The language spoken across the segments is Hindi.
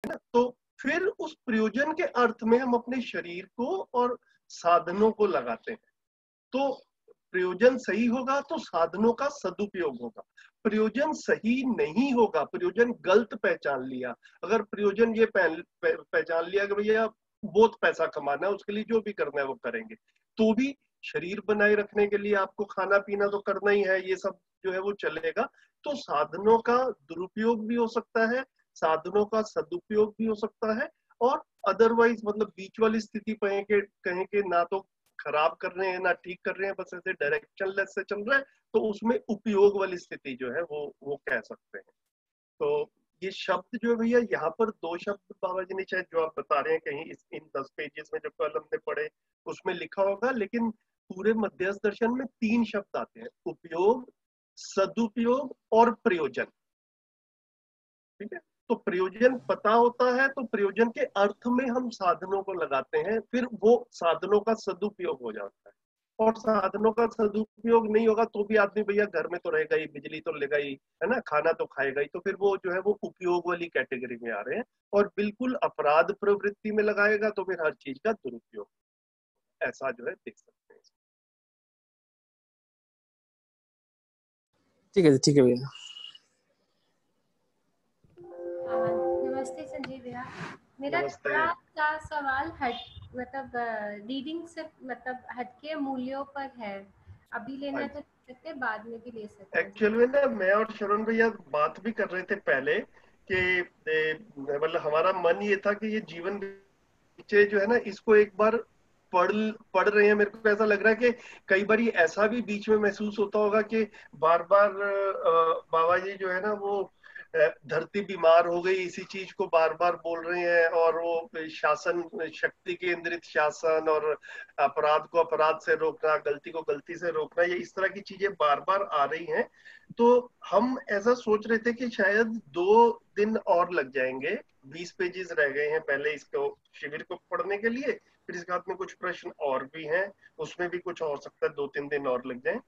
है ना। तो फिर उस प्रयोजन के अर्थ में हम अपने शरीर को और साधनों को लगाते हैं। तो प्रयोजन सही होगा तो साधनों का सदुपयोग होगा। प्रयोजन सही नहीं होगा, प्रयोजन गलत पहचान लिया, अगर प्रयोजन ये पहचान लिया कि भैया बहुत पैसा कमाना है, उसके लिए जो भी करना है वो करेंगे, तो भी शरीर बनाए रखने के लिए आपको खाना पीना तो करना ही है, ये सब जो है वो चलेगा। तो साधनों का दुरुपयोग भी हो सकता है, साधनों का सदुपयोग भी हो सकता है, और अदरवाइज मतलब बीच वाली स्थिति कहें के ना तो खराब कर रहे हैं ना ठीक कर रहे हैं, बस ऐसे डायरेक्शन लेस से चल रहा है, तो उसमें उपयोग वाली स्थिति जो है वो कह सकते हैं। तो ये शब्द जो है भैया, यहाँ पर दो शब्द बाबा जी ने शायद जो आप बता रहे हैं कहीं इन 10 पेजेस में जो कल हमने पढ़े उसमें लिखा होगा, लेकिन पूरे मध्यस्थ दर्शन में 3 शब्द आते हैं, उपयोग, सदुपयोग और प्रयोजन। ठीक है, तो प्रयोजन पता होता है तो प्रयोजन के अर्थ में हम साधनों को लगाते हैं, फिर वो साधनों का सदुपयोग हो जाता है। और साधनों का सदुपयोग नहीं होगा तो भी आदमी भैया घर में तो रहेगा ही, बिजली तो लेगा ही, है ना, खाना तो खाएगा ही, तो फिर वो जो है वो उपयोग वाली कैटेगरी में आ रहे हैं। और बिल्कुल अपराध प्रवृत्ति में लगाएगा तो फिर हर चीज का दुरुपयोग, ऐसा जो है देख सकते हैं। ठीक है भैया। नमस्ते संजीव भैया, मेरा थोड़ा सा सवाल मतलब रीडिंग से मतलब हटके मूल्यों पर है, अभी लेना तो सकते, बाद में भी ले सकते हैं। एक्चुअली ना मैं और शरण भैया बात भी कर रहे थे पहले कि मतलब हमारा मन ये था कि ये जीवन जो है ना इसको एक बार पढ़ रहे हैं। मेरे को ऐसा लग रहा है कि कई बार ऐसा भी बीच में महसूस होता होगा कि बार बार बाबा जी जो है ना वो धरती बीमार हो गई इसी चीज को बार बार बोल रहे हैं, और वो शासन, शक्ति केंद्रित शासन, और अपराध को अपराध से रोकना, गलती को गलती से रोकना, ये इस तरह की चीजें बार बार आ रही हैं। तो हम ऐसा सोच रहे थे कि शायद 2 दिन और लग जाएंगे, 20 पेजेस रह गए हैं पहले इसको शिविर को पढ़ने के लिए, फिर इसके बाद में कुछ प्रश्न और भी हैं, उसमें भी कुछ हो सकता है 2-3 दिन और लग जाए।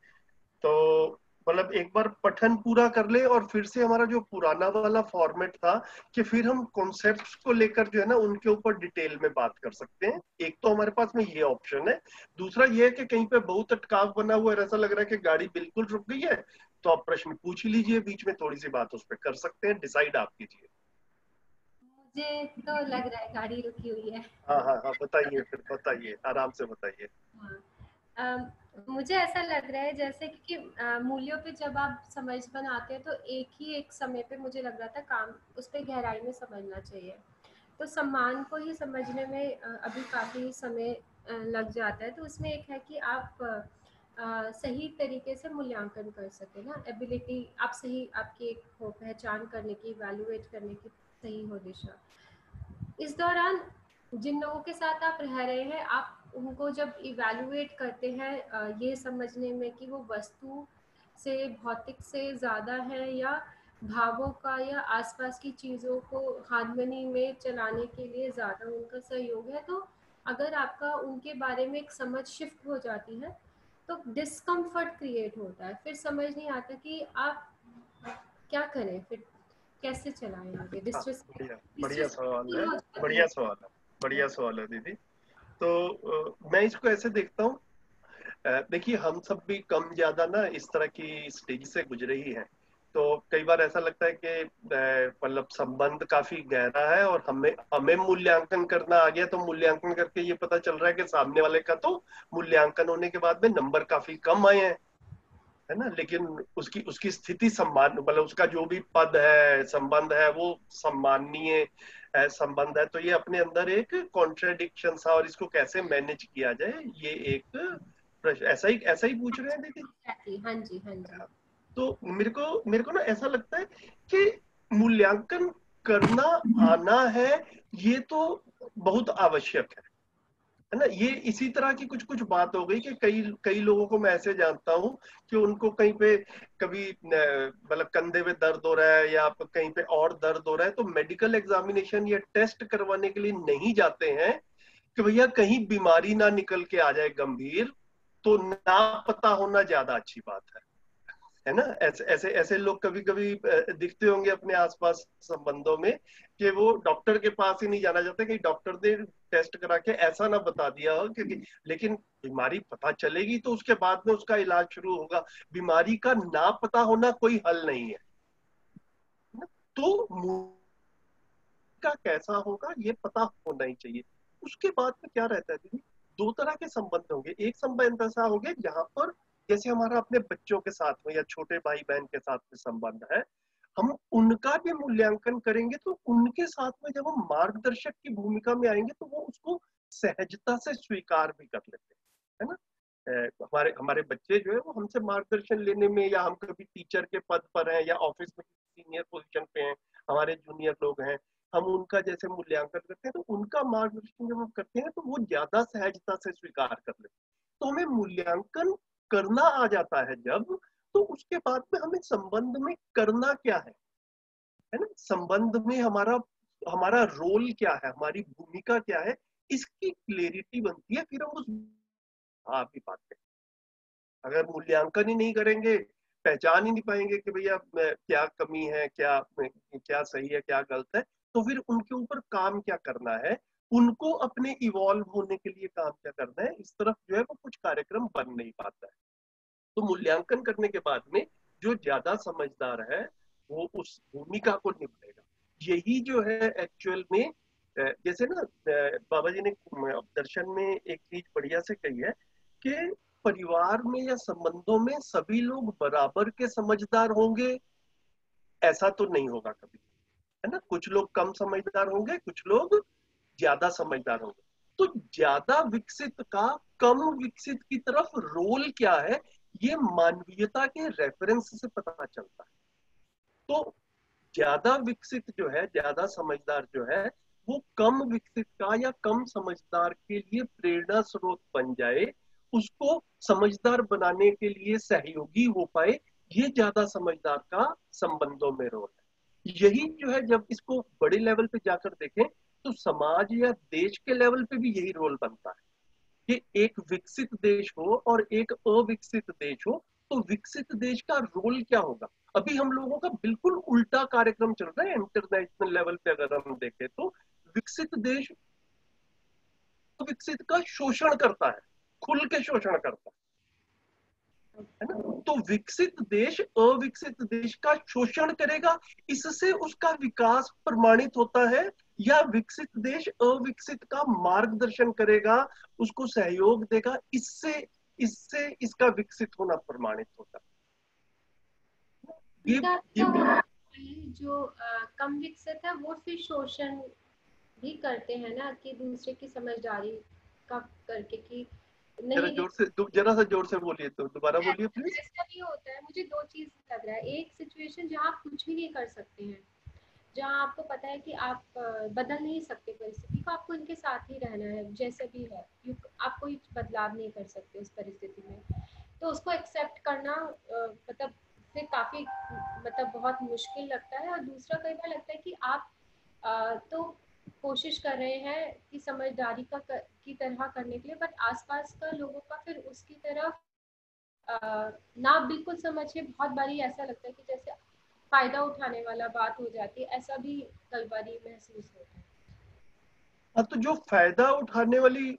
तो मतलब एक बार पठन पूरा कर ले और फिर से हमारा जो पुराना वाला फॉर्मेट था कि फिर हम कॉन्सेप्ट्स को लेकर जो है ना उनके ऊपर डिटेल में बात कर सकते हैं। एक तो हमारे पास में ये ऑप्शन है, दूसरा ये है कि कहीं पे बहुत अटकाव बना हुआ है, ऐसा लग रहा है कि गाड़ी बिल्कुल रुक गई है, तो आप प्रश्न पूछ लीजिए, बीच में थोड़ी सी बात उस पर कर सकते हैं, डिसाइड आप कीजिए। मुझे तो लग रहा है गाड़ी रुकी हुई है। हाँ, बताइए, फिर बताइए, आराम से बताइए। मुझे ऐसा लग रहा है जैसे कि मूल्यों पे जब आप समझ बनाते हैं तो एक समय पे मुझे लग रहा था काम उस पर गहराई में समझना चाहिए, तो सम्मान को ही समझने में अभी काफ़ी समय लग जाता है। तो उसमें एक है कि आप सही तरीके से मूल्यांकन कर सके ना, एबिलिटी आप सही, आपकी एक हो पहचान करने की, इवैल्यूएट करने की सही हो दिशा। इस दौरान जिन लोगों के साथ आप रह रहे हैं, आप उनको जब इवैल्यूएट करते हैं ये समझने में कि वो वस्तु से, भौतिक से ज़्यादा है या भावों का या आसपास की चीज़ों को हार्मनी में चलाने के लिए ज़्यादा उनका सहयोग है, तो अगर आपका उनके बारे में एक समझ शिफ्ट हो जाती है तो डिस्कम्फर्ट क्रिएट होता है, फिर समझ नहीं आता कि आप क्या करें, फिर कैसे चलाएं आगे। बढ़िया सवाल है, बढ़िया सवाल है, बढ़िया सवाल है दीदी। तो मैं इसको ऐसे देखता हूँ, देखिए हम सब भी कम ज्यादा ना इस तरह की स्टेज से गुजरे ही हैं, तो कई बार ऐसा लगता है कि मतलब संबंध काफी गहरा है और हमें हमें मूल्यांकन करना आ गया, तो मूल्यांकन करके ये पता चल रहा है कि सामने वाले का तो मूल्यांकन होने के बाद में नंबर काफी कम आए हैं, है ना, लेकिन उसकी उसकी स्थिति सम्मान, मतलब उसका जो भी पद है, संबंध है, वो सम्माननीय संबंध है। तो ये अपने अंदर एक कॉन्ट्रेडिक्शन सा, और इसको कैसे मैनेज किया जाए, ये एक प्रश्न, ऐसा ही पूछ रहे हैं दीदी। हाँ जी, हाँ जी। तो मेरे को ना ऐसा लगता है कि मूल्यांकन करना आना है, ये तो बहुत आवश्यक है ना। ये इसी तरह की कुछ कुछ बात हो गई कि कई कई लोगों को मैं ऐसे जानता हूँ कि उनको कहीं पे कभी मतलब कंधे में दर्द हो रहा है या कहीं पे और दर्द हो रहा है, तो मेडिकल एग्जामिनेशन या टेस्ट करवाने के लिए नहीं जाते हैं कि भैया कहीं बीमारी ना निकल के आ जाए गंभीर, तो ना पता होना ज्यादा अच्छी बात है। है ना। ऐसे ऐसे ऐसे लोग कभी कभी दिखते होंगे अपने आसपास संबंधों में, कि वो डॉक्टर के पास ही नहीं जाना चाहते कि डॉक्टर ने टेस्ट करा के ऐसा ना बता दिया हो, क्योंकि लेकिन बीमारी पता चलेगी तो उसके बाद में उसका इलाज शुरू होगा। बीमारी का ना पता होना कोई हल नहीं है ना? तो का कैसा होगा ये पता होना ही चाहिए। उसके बाद में क्या रहता है दीदी, दो तरह के संबंध होंगे। एक संबंध ऐसा हो गया जहां पर जैसे हमारा अपने बच्चों के साथ में या छोटे भाई बहन के साथ में संबंध है, हम उनका भी मूल्यांकन करेंगे। तो उनके साथ में जब हम मार्गदर्शक की भूमिका में आएंगे तो वो उसको सहजता से स्वीकार भी कर लेते हैं, है ना। हमारे हमारे बच्चे जो है वो हमसे मार्गदर्शन लेने में, या हम कभी टीचर के पद पर हैं या ऑफिस में सीनियर पोजीशन पे हैं, हमारे जूनियर लोग हैं, हम उनका जैसे मूल्यांकन करते हैं तो उनका मार्गदर्शन जब हम करते हैं तो वो ज्यादा सहजता से स्वीकार कर लेते हैं। तो हमें मूल्यांकन करना आ जाता है जब, तो उसके बाद में हमें संबंध में करना क्या है ना, संबंध में हमारा हमारा रोल क्या है, हमारी भूमिका क्या है, इसकी क्लेरिटी बनती है। फिर हम उस आप ही पाते हैं। अगर मूल्यांकन ही नहीं करेंगे, पहचान ही नहीं पाएंगे कि भैया क्या कमी है, क्या क्या सही है, क्या गलत है, तो फिर उनके ऊपर काम क्या करना है, उनको अपने इवॉल्व होने के लिए काम क्या करना है, इस तरफ जो है वो कुछ कार्यक्रम बन नहीं पाता है। तो मूल्यांकन करने के बाद में जो ज्यादा समझदार है वो उस भूमिका को निभाएगा। यही जो है एक्चुअल में जैसे ना बाबा जी ने दर्शन में एक चीज बढ़िया से कही है कि परिवार में या संबंधों में सभी लोग बराबर के समझदार होंगे, ऐसा तो नहीं होगा कभी, है ना। कुछ लोग कम समझदार होंगे, कुछ लोग ज्यादा समझदार होंगे। तो ज्यादा विकसित का कम विकसित की तरफ रोल क्या है, ये मानवीयता के रेफरेंस से पता चलता है। तो ज्यादा विकसित जो है, ज्यादा समझदार जो है, वो कम विकसित का या कम समझदार के लिए प्रेरणा स्रोत बन जाए, उसको समझदार बनाने के लिए सहयोगी हो पाए, ये ज्यादा समझदार का संबंधों में रोल है। यही जो है जब इसको बड़े लेवल पे जाकर देखें तो समाज या देश के लेवल पे भी यही रोल बनता है कि एक विकसित देश हो और एक अविकसित देश हो, तो विकसित देश का रोल क्या होगा। अभी हम लोगों का बिल्कुल उल्टा कार्यक्रम चल रहा है इंटरनेशनल लेवल पे। अगर हम देखें तो विकसित देश विकसित का शोषण करता है, खुल के शोषण करता है ना। तो विकसित देश अविकसित देश का शोषण करेगा, इससे उसका विकास प्रमाणित होता है, या विकसित देश अविकसित का मार्गदर्शन करेगा, उसको सहयोग देगा, इससे इससे इसका विकसित होना प्रमाणित होता है। जो कम विकसित है वो फिर शोषण भी करते हैं ना, कि दूसरे की समझदारी का करके कि नहीं जरा सा जोर से बोलिए, तो दोबारा बोलिए प्लीज। ऐसा भी होता है। मुझे दो चीज लग रहा है। एक सिचुएशन जहाँ आप कुछ भी नहीं कर सकते हैं, जहाँ आपको पता है कि आप बदल नहीं सकते परिस्थिति को, आपको इनके साथ ही रहना है जैसे भी है, आप कोई बदलाव नहीं कर सकते उस परिस्थिति में, तो उसको एक्सेप्ट करना मतलब फिर काफी मतलब बहुत मुश्किल लगता है। और दूसरा कई बार लगता है कि आप तो कोशिश कर रहे हैं कि समझदारी की तरह करने के लिए, बट आसपास का लोगों का फिर उसकी तरफ ना बिल्कुल समझे। बहुत बारी ऐसा लगता है कि जैसे फायदा उठाने वाला बात हो जाती है, ऐसा भी कई बारी महसूस होता है। हाँ, तो जो फायदा उठाने वाली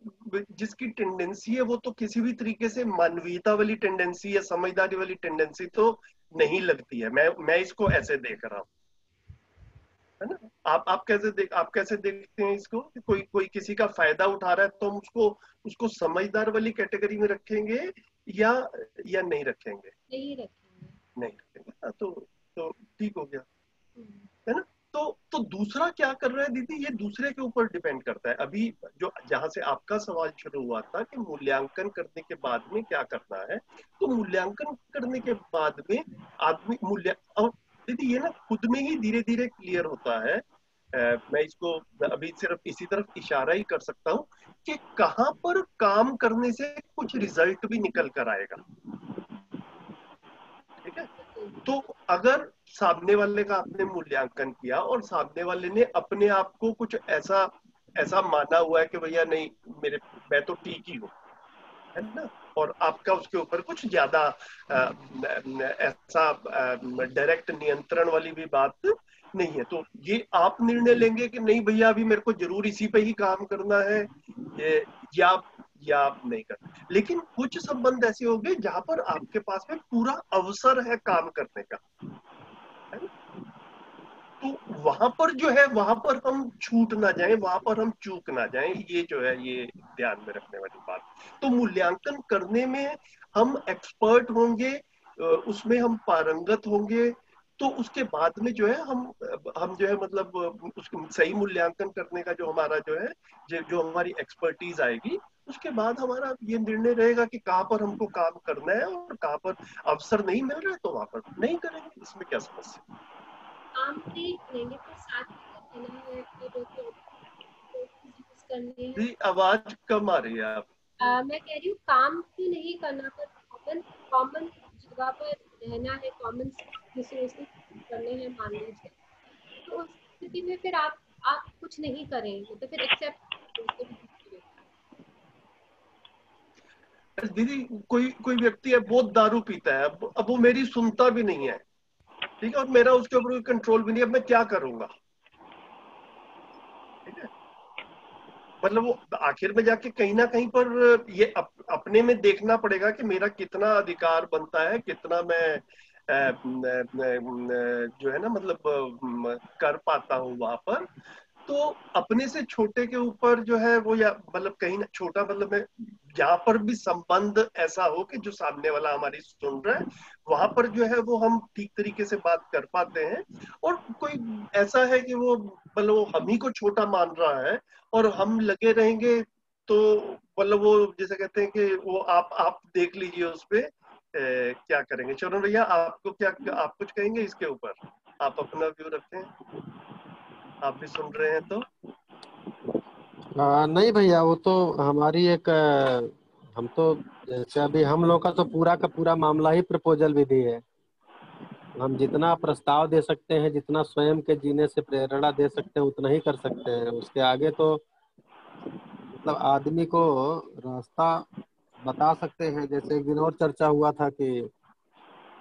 जिसकी टेंडेंसी है वो तो किसी भी तरीके से मानवीयता वाली टेंडेंसी या समझदारी वाली टेंडेंसी तो नहीं लगती है। मैं इसको ऐसे देख रहा हूँ, है ना। आप कैसे देखते हैं इसको कि कोई कोई किसी का फायदा उठा रहा है तो हम उसको उसको समझदार वाली कैटेगरी में रखेंगे या या नहीं रखेंगे। नहीं रखेंगे। नहीं रखेंगे। हाँ, तो ठीक हो गया, हम्म। है ना। तो दूसरा क्या कर रहा है दीदी, ये दूसरे के ऊपर डिपेंड करता है। अभी जो जहां से आपका सवाल शुरू हुआ था कि मूल्यांकन करने के बाद में क्या करना है, तो मूल्यांकन करने के बाद में आदमी मूल्य और दीदी ये ना खुद में ही धीरे धीरे क्लियर होता है। मैं इसको अभी सिर्फ इसी तरफ इशारा ही कर सकता हूँ कि कहाँ पर काम करने से कुछ रिजल्ट भी निकल कर आएगा। ठीक है। तो अगर सामने वाले का आपने मूल्यांकन किया और सामने वाले ने अपने आप को कुछ ऐसा ऐसा माना हुआ है कि भैया नहीं, मेरे मैं तो ठीक ही हूँ, है ना, और आपका उसके ऊपर कुछ ज्यादा ऐसा डायरेक्ट नियंत्रण वाली भी बात नहीं है। तो ये आप निर्णय लेंगे कि नहीं भैया अभी मेरे को जरूर इसी पे ही काम करना है, ये, या आप नहीं करते। लेकिन कुछ संबंध ऐसे होंगे जहां पर आपके पास में पूरा अवसर है काम करने का, है ना? तो वहां पर जो है, वहां पर हम छूट ना जाएं, वहां पर हम चूक ना जाएं, ये जो है ये ध्यान में रखने वाली बात। तो मूल्यांकन करने में हम एक्सपर्ट होंगे, उसमें हम पारंगत होंगे, तो उसके बाद में जो है हम जो है मतलब उसको सही मूल्यांकन करने का जो हमारा जो है, जो हमारी एक्सपर्टीज आएगी, उसके बाद हमारा ये निर्णय रहेगा कि कहाँ पर हमको काम करना है और कहाँ पर अवसर नहीं मिल रहा है तो वहां पर नहीं करेंगे, इसमें क्या समस्या। काम नहीं करेंगे पर साथ में तो रहना है, फिर कोर्सेज करने हैं। जी आवाज कम आ रही है आप। मैं कह रही हूँ काम भी नहीं करना, पर कॉमन कॉमन जगह पर रहना है, कॉमन रिसोर्सेज करने हैं मान लीजिए। तो उस स्थिति में फिर आप कुछ नहीं करेंगे तो फिर एक्सेप्ट। दीदी कोई कोई व्यक्ति है बहुत दारू पीता है, अब वो मेरी सुनता भी नहीं है, ठीक है, और मेरा उसके ऊपर कोई कंट्रोल भी नहीं है, अब मैं क्या करूंगा, ठीक है। मतलब वो आखिर में जाके कहीं ना कहीं पर ये अपने में देखना पड़ेगा कि मेरा कितना अधिकार बनता है, कितना मैं जो है ना मतलब कर पाता हूँ वहां पर। तो अपने से छोटे के ऊपर जो है वो, या मतलब कहीं ना छोटा मतलब मैं जहां पर भी संबंध ऐसा हो कि जो सामने वाला हमारी सुन रहा है, वहां पर जो है वो हम ठीक तरीके से बात कर पाते हैं। और कोई ऐसा है कि वो मतलब वो हम ही को छोटा मान रहा है और हम लगे रहेंगे, तो मतलब वो जैसे कहते हैं कि वो आप देख लीजिए उस पे क्या करेंगे। चलो भैया आपको क्या, आप कुछ कहेंगे इसके ऊपर, आप अपना व्यू रखते हैं, आप भी सुन रहे हैं तो। नहीं भैया, वो तो हमारी एक हम तो जैसे अभी हम लोग का तो पूरा का पूरा मामला ही प्रपोजल विधि है। हम जितना प्रस्ताव दे सकते हैं, जितना स्वयं के जीने से प्रेरणा दे सकते हैं, उतना ही कर सकते हैं। उसके आगे तो मतलब आदमी को रास्ता बता सकते हैं। जैसे एक दिन और चर्चा हुआ था कि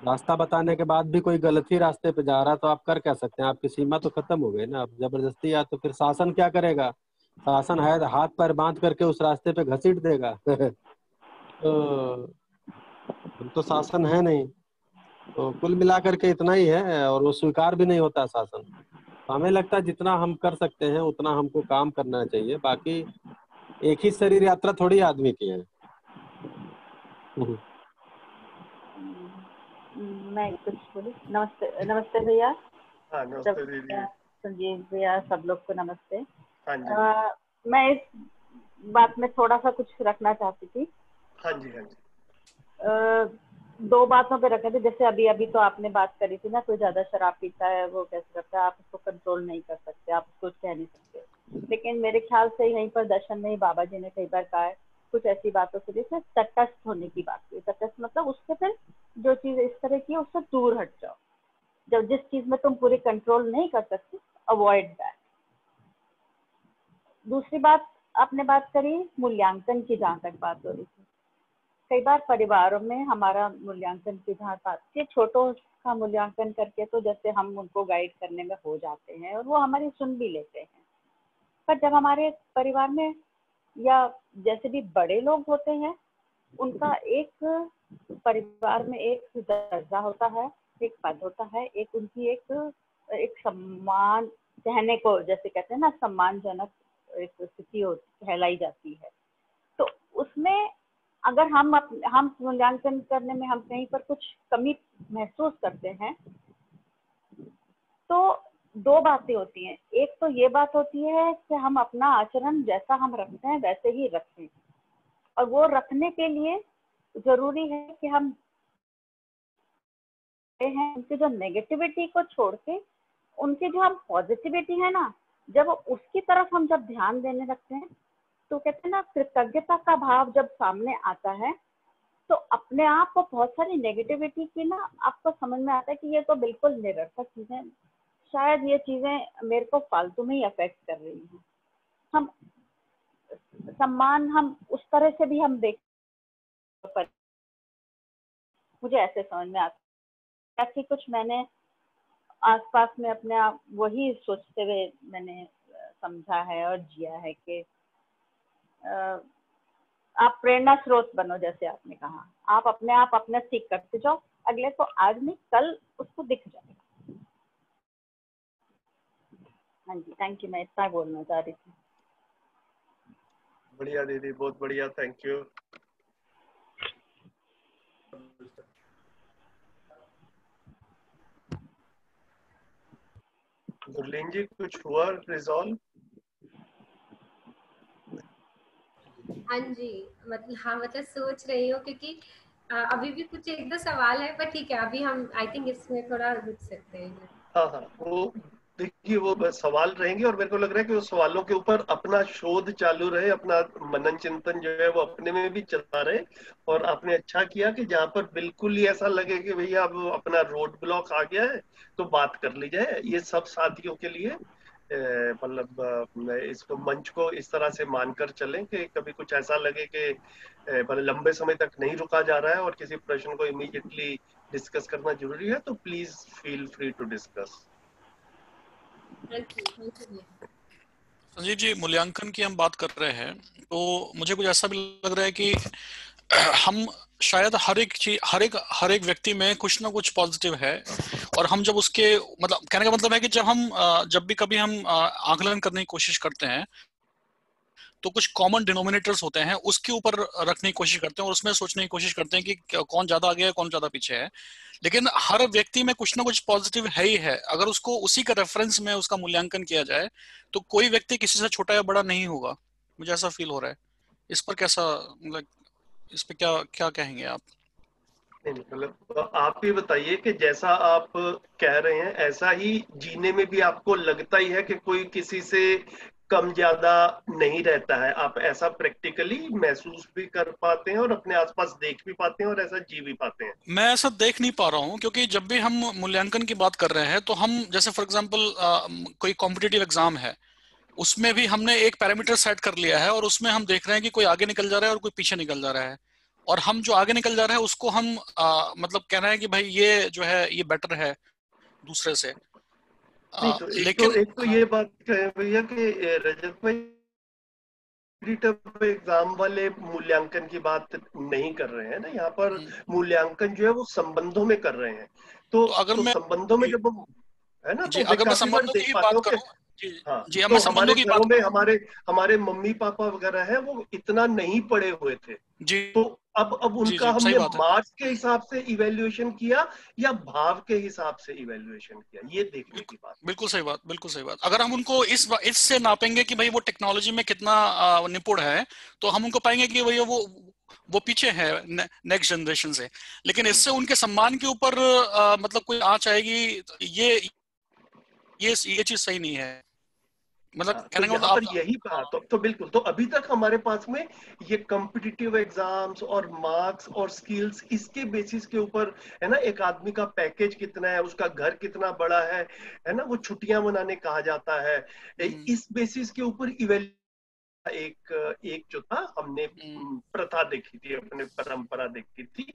रास्ता बताने के बाद भी कोई गलत ही रास्ते पे जा रहा है तो आप कर क्या सकते हैं? आपकी सीमा तो खत्म हो गई ना। अब जबरदस्ती या तो फिर शासन क्या करेगा? शासन है हाथ पैर बांध करके उस रास्ते पे घसीट देगा। तो हम तो शासन है नहीं। तो कुल मिलाकर के इतना ही है, और वो स्वीकार भी नहीं होता शासन। तो हमें लगता है जितना हम कर सकते हैं उतना हमको काम करना चाहिए। बाकी एक ही शरीर यात्रा थोड़ी आदमी की है। मैं कुछ बोलूं? नमस्ते, नमस्ते भैया। हाँ नमस्ते दीदी। संजीव भैया, सब लोग को नमस्ते। हाँ जी। मैं इस बात में थोड़ा सा कुछ रखना चाहती थी। हाँ जी हाँ जी। दो बातों पे रखे थे। जैसे अभी अभी तो आपने बात करी थी ना, कोई ज्यादा शराब पीता है वो कैसे करता है, आप उसको कंट्रोल नहीं कर सकते, आप उसको कह नहीं सकते। लेकिन मेरे ख्याल से यहीं पर दर्शन में ही बाबा जी ने कई बार कहा है कुछ ऐसी बातों से, जैसे तटस्थ होने की बात हुई। तटस्थ मतलब उससे फिर जो चीज इस तरह की है उससे दूर हट जाओ। जब जिस चीज में तुम पूरी कंट्रोल नहीं कर सकते, अवॉइड दैट। दूसरी बात, आपने बात करी मूल्यांकन की, जहाँ तक बात हो रही थी, कई बार परिवारों में हमारा मूल्यांकन की जहाँ बात की, छोटों का मूल्यांकन करके तो जैसे हम उनको गाइड करने में हो जाते हैं और वो हमारी सुन भी लेते हैं। पर जब हमारे परिवार में या जैसे भी बड़े लोग होते हैं, उनका एक परिवार में एक दर्जा होता है, एक पद होता है, एक उनकी एक सम्मान, कहने को जैसे कहते हैं ना सम्मानजनक एक स्थिति कहलाई जाती है। तो उसमें अगर हम मूल्यांकन करने में हम कहीं पर कुछ कमी महसूस करते हैं, तो दो बातें होती हैं। एक तो ये बात होती है कि हम अपना आचरण जैसा हम रखते हैं वैसे ही रखें, और वो रखने के लिए जरूरी है कि हम उनकी जो नेगेटिविटी को छोड़ के उनकी जो हम पॉजिटिविटी है ना, जब उसकी तरफ हम जब ध्यान देने लगते हैं, तो कहते हैं ना कृतज्ञता का भाव जब सामने आता है, तो अपने आप को बहुत सारी नेगेटिविटी की ना आपको समझ में आता है कि ये तो बिल्कुल निरर्थक चीजें, शायद ये चीजें मेरे को फालतू में ही अफेक्ट कर रही हैं। हम सम्मान हम उस तरह से भी हम देख मुझे ऐसे समझ में आता है कि कुछ मैंने आसपास में अपने आप वही सोचते हुए मैंने समझा है और जिया है कि आप प्रेरणा स्रोत बनो, जैसे आपने कहा, आप अपने आप अपना सीख करते जाओ, अगले को आज नहीं कल उसको दिख जाएगा। हाँ जी, थैंक यू, मैं इतना बोलना चाह रही थी। बढ़िया दीदी, बहुत बढ़िया, थैंक यू। गुरलीन जी, कुछ हुआ रिजॉल्व? हाँ जी, मतलब हाँ, मतलब सोच रही हूँ क्योंकि अभी भी कुछ एक दो सवाल है, पर ठीक है, अभी हम आई थिंक इसमें थोड़ा रुक सकते हैं। हाँ हाँ, वो देखिए वो बस सवाल रहेंगे और मेरे को लग रहा है कि उस सवालों के ऊपर अपना शोध चालू रहे, अपना मनन चिंतन जो है वो अपने में भी चलता रहे। और आपने अच्छा किया कि जहाँ पर बिल्कुल ही ऐसा लगे कि भैया अब अपना रोड ब्लॉक आ गया है तो बात कर ली जाए। ये सब साथियों के लिए मतलब इसको मंच को इस तरह से मानकर चलें कि कभी कुछ ऐसा लगे कि मतलब लंबे समय तक नहीं रुका जा रहा है और किसी प्रश्न को इमीडिएटली डिस्कस करना जरूरी है तो please feel free to discuss. Sanjeev ji, मूल्यांकन की हम बात कर रहे हैं तो मुझे कुछ ऐसा भी लग रहा है कि हम शायद हर एक व्यक्ति में कुछ ना कुछ पॉजिटिव है, और हम जब उसके मतलब कहने का मतलब है कि जब भी कभी हम आकलन करने की कोशिश करते हैं तो कुछ कॉमन डिनोमिनेटर्स होते हैं, उसके ऊपर रखने की कोशिश करते हैं और उसमें सोचने की कोशिश करते हैं कि कौन ज्यादा आगे है, कौन ज्यादा पीछे है। लेकिन हर व्यक्ति में कुछ ना कुछ पॉजिटिव है ही है। अगर उसको उसी का रेफरेंस में उसका मूल्यांकन किया जाए तो कोई व्यक्ति किसी से छोटा या बड़ा नहीं होगा। मुझे ऐसा फील हो रहा है। इस पर कैसा, मतलब इस पे क्या क्या कहेंगे आप? नहीं मतलब आप ही बताइए कि जैसा आप कह रहे हैं ऐसा ही जीने में भी आपको लगता ही है कि कोई किसी से कम ज्यादा नहीं रहता है। आप ऐसा प्रैक्टिकली महसूस भी कर पाते हैं और अपने आसपास देख भी पाते हैं और ऐसा जी भी पाते हैं? मैं ऐसा देख नहीं पा रहा हूँ, क्योंकि जब भी हम मूल्यांकन की बात कर रहे हैं तो हम जैसे फॉर एग्जांपल कोई कॉम्पिटिटिव एग्जाम है, उसमें भी हमने एक पैरामीटर सेट कर लिया है और उसमें हम देख रहे हैं कि कोई आगे निकल जा रहा है और कोई पीछे निकल जा रहा है। और हम जो आगे निकल जा रहा है उसको हम मतलब कहना है कि भाई ये जो है ये बेटर है दूसरे से। नहीं तो लेकिन एक तो ये बात कहें भैया कि रजत भाई एग्जाम वाले मूल्यांकन की बात नहीं कर रहे हैं ना, यहाँ पर मूल्यांकन जो है वो संबंधों में कर रहे हैं। तो अगर तो मैं संबंधों में जब हम है ना जी, तो मैं अगर मैं काफी बार संबंधों देख की पाता बात हूँ कि करूं, जी हाँ, जी, अब तो मैं हमारे संबंधों की घरों बात में करूं, हमारे मम्मी पापा वगैरह हैं वो इतना नहीं पढ़े हुए थे, जी तो अब जी उनका जी, सही हमने बात है। मार्क्स के हिसाब से इवेल्युएशन किया या भाव के हिसाब से इवेल्युएशन किया, ये देखने की बात। बिल्कुल सही बात, बिल्कुल सही बात। अगर हम उनको इससे नापेंगे कि भाई वो टेक्नोलॉजी में कितना निपुण है, तो हम उनको पाएंगे कि भैया वो पीछे है नेक्स्ट जनरेशन से। लेकिन इससे उनके सम्मान के ऊपर मतलब कोई आंच आएगी, ये चीज सही नहीं है। मतलब तो कहने का मतलब यहाँ पर आप यही बात तो बिल्कुल, तो अभी तक हमारे पास में ये कॉम्पिटिटिव एग्जाम्स और मार्क्स और स्किल्स इसके बेसिस के ऊपर है ना, एक आदमी का पैकेज कितना है, उसका घर कितना बड़ा है ना, वो छुट्टियां मनाने कहा जाता है, इस बेसिस के ऊपर इवेल्यू एक जो था हमने प्रथा देखी थी, अपने परंपरा देखी थी।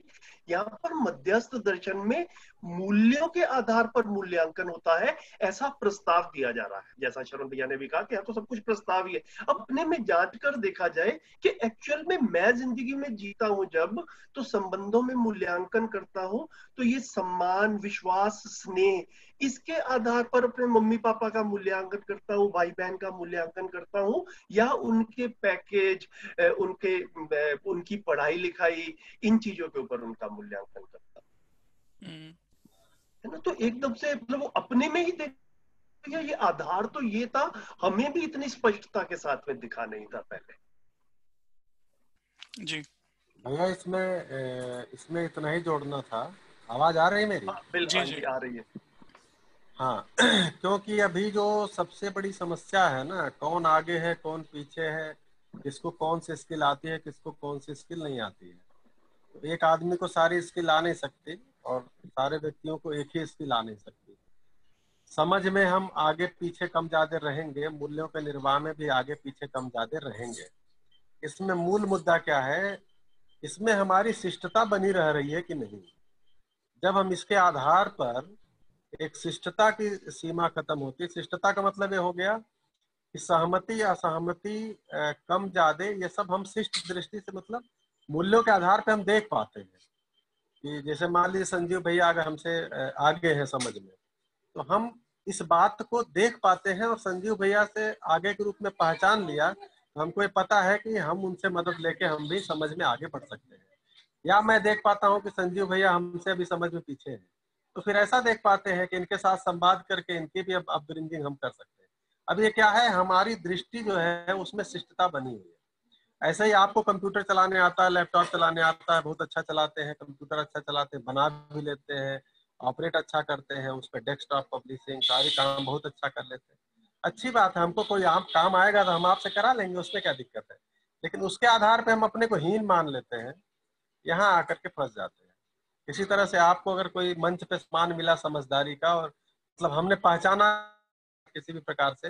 यहाँ पर मध्यस्थ दर्शन में मूल्यों के आधार पर मूल्यांकन होता है, ऐसा प्रस्ताव दिया जा रहा है। जैसा शरण भैया ने भी कहा कि यहाँ तो सब कुछ प्रस्ताव ही है। अब अपने में जांच कर देखा जाए कि एक्चुअल में मैं जिंदगी में जीता हूं जब, तो संबंधों में मूल्यांकन करता हूं तो ये सम्मान, विश्वास, स्नेह, इसके आधार पर अपने मम्मी पापा का मूल्यांकन करता हूँ, भाई बहन का मूल्यांकन करता हूँ, या उनके पैकेज, उनकी पढ़ाई लिखाई, इन चीजों के ऊपर उनका मूल्यांकन करता है ना। तो एकदम से मतलब वो अपने में ही देख, ये आधार तो ये था, हमें भी इतनी स्पष्टता के साथ में दिखा नहीं था पहले। जी भैया इसमें इतना ही जोड़ना था। आवाज आ रही है मेरी? जी हाँ जी जी, आ रही है। हाँ क्योंकि अभी जो सबसे बड़ी समस्या है ना, कौन आगे है कौन पीछे है, किसको कौन सी स्किल आती है किसको कौन सी स्किल नहीं आती है। तो एक आदमी को सारी स्किल आ नहीं सकती और सारे व्यक्तियों को एक ही स्किल आ नहीं सकती। समझ में हम आगे पीछे कम ज्यादा रहेंगे, मूल्यों के निर्वाह में भी आगे पीछे कम ज्यादा रहेंगे। इसमें मूल मुद्दा क्या है इसमें हमारी शिष्टता बनी रह रही है कि नहीं। जब हम इसके आधार पर एक शिष्टता की सीमा खत्म होती है, शिष्टता का मतलब ये हो गया कि सहमति असहमति कम ज्यादा ये सब हम शिष्ट दृष्टि से मतलब मूल्यों के आधार पे हम देख पाते हैं कि जैसे मान लीजिए संजीव भैया अगर हमसे आगे हैं समझ में, तो हम इस बात को देख पाते हैं और संजीव भैया से आगे के रूप में पहचान लिया तो हमको ये पता है कि हम उनसे मदद लेके हम भी समझ में आगे बढ़ सकते हैं। या मैं देख पाता हूँ कि संजीव भैया हमसे अभी समझ में पीछे हैं, तो फिर ऐसा देख पाते हैं कि इनके साथ संवाद करके इनकी भी अब अपब्रिंगिंग हम कर सकते हैं। अब ये क्या है, हमारी दृष्टि जो है उसमें शिष्टता बनी हुई है। ऐसे ही आपको कंप्यूटर चलाने आता है, लैपटॉप चलाने आता है, बहुत अच्छा चलाते हैं, कंप्यूटर अच्छा चलाते हैं, बना भी लेते हैं, ऑपरेट अच्छा करते हैं, उस पर डेस्कटॉप पब्लिशिंग सारी काम बहुत अच्छा कर लेते हैं। अच्छी बात है, हमको कोई आप काम आएगा तो हम आपसे करा लेंगे, उसमें क्या दिक्कत है। लेकिन उसके आधार पे हम अपने को हीन मान लेते हैं, यहाँ आकर के फंस जाते हैं। इसी तरह से आपको अगर कोई मंच पे सम्मान मिला समझदारी का, और मतलब हमने पहचाना किसी भी प्रकार से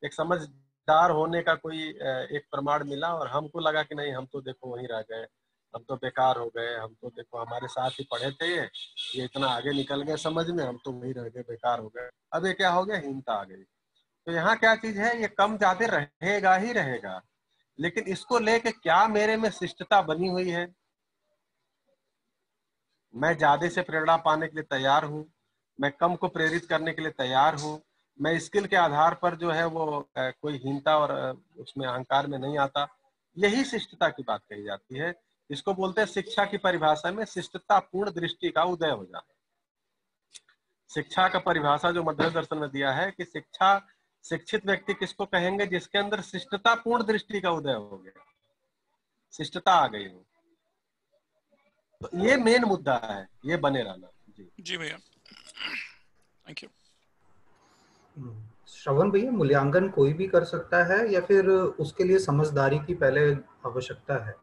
एक समझदार होने का कोई एक प्रमाण मिला, और हमको लगा कि नहीं हम तो देखो वहीं रह गए, हम तो बेकार हो गए, हम तो देखो हमारे साथ ही पढ़े थे ये इतना आगे निकल गए समझ में, हम तो वहीं रह गए, बेकार हो गए। अब ये क्या हो गया, हीनता आ गई। तो यहाँ क्या चीज है, ये कम ज्यादा रहेगा ही रहेगा, लेकिन इसको लेके क्या मेरे में शिष्टता बनी हुई है, मैं ज्यादा से प्रेरणा पाने के लिए तैयार हूँ, मैं कम को प्रेरित करने के लिए तैयार हूँ, मैं स्किल के आधार पर जो है वो कोई हीनता और उसमें अहंकार में नहीं आता। यही शिष्टता की बात कही जाती है। इसको बोलते हैं शिक्षा की परिभाषा में शिष्टता पूर्ण दृष्टि का उदय हो जाना। शिक्षा का परिभाषा जो मध्य दर्शन में दिया है कि शिक्षा शिक्षित व्यक्ति किसको कहेंगे, जिसके अंदर शिष्टता पूर्ण दृष्टि का उदय हो गया, शिष्टता आ गई हो। तो ये मेन मुद्दा है, ये बने रहना। जी भैया, थैंक यू। श्रवण भैया, मूल्यांकन कोई भी कर सकता है या फिर उसके लिए समझदारी की पहले आवश्यकता है?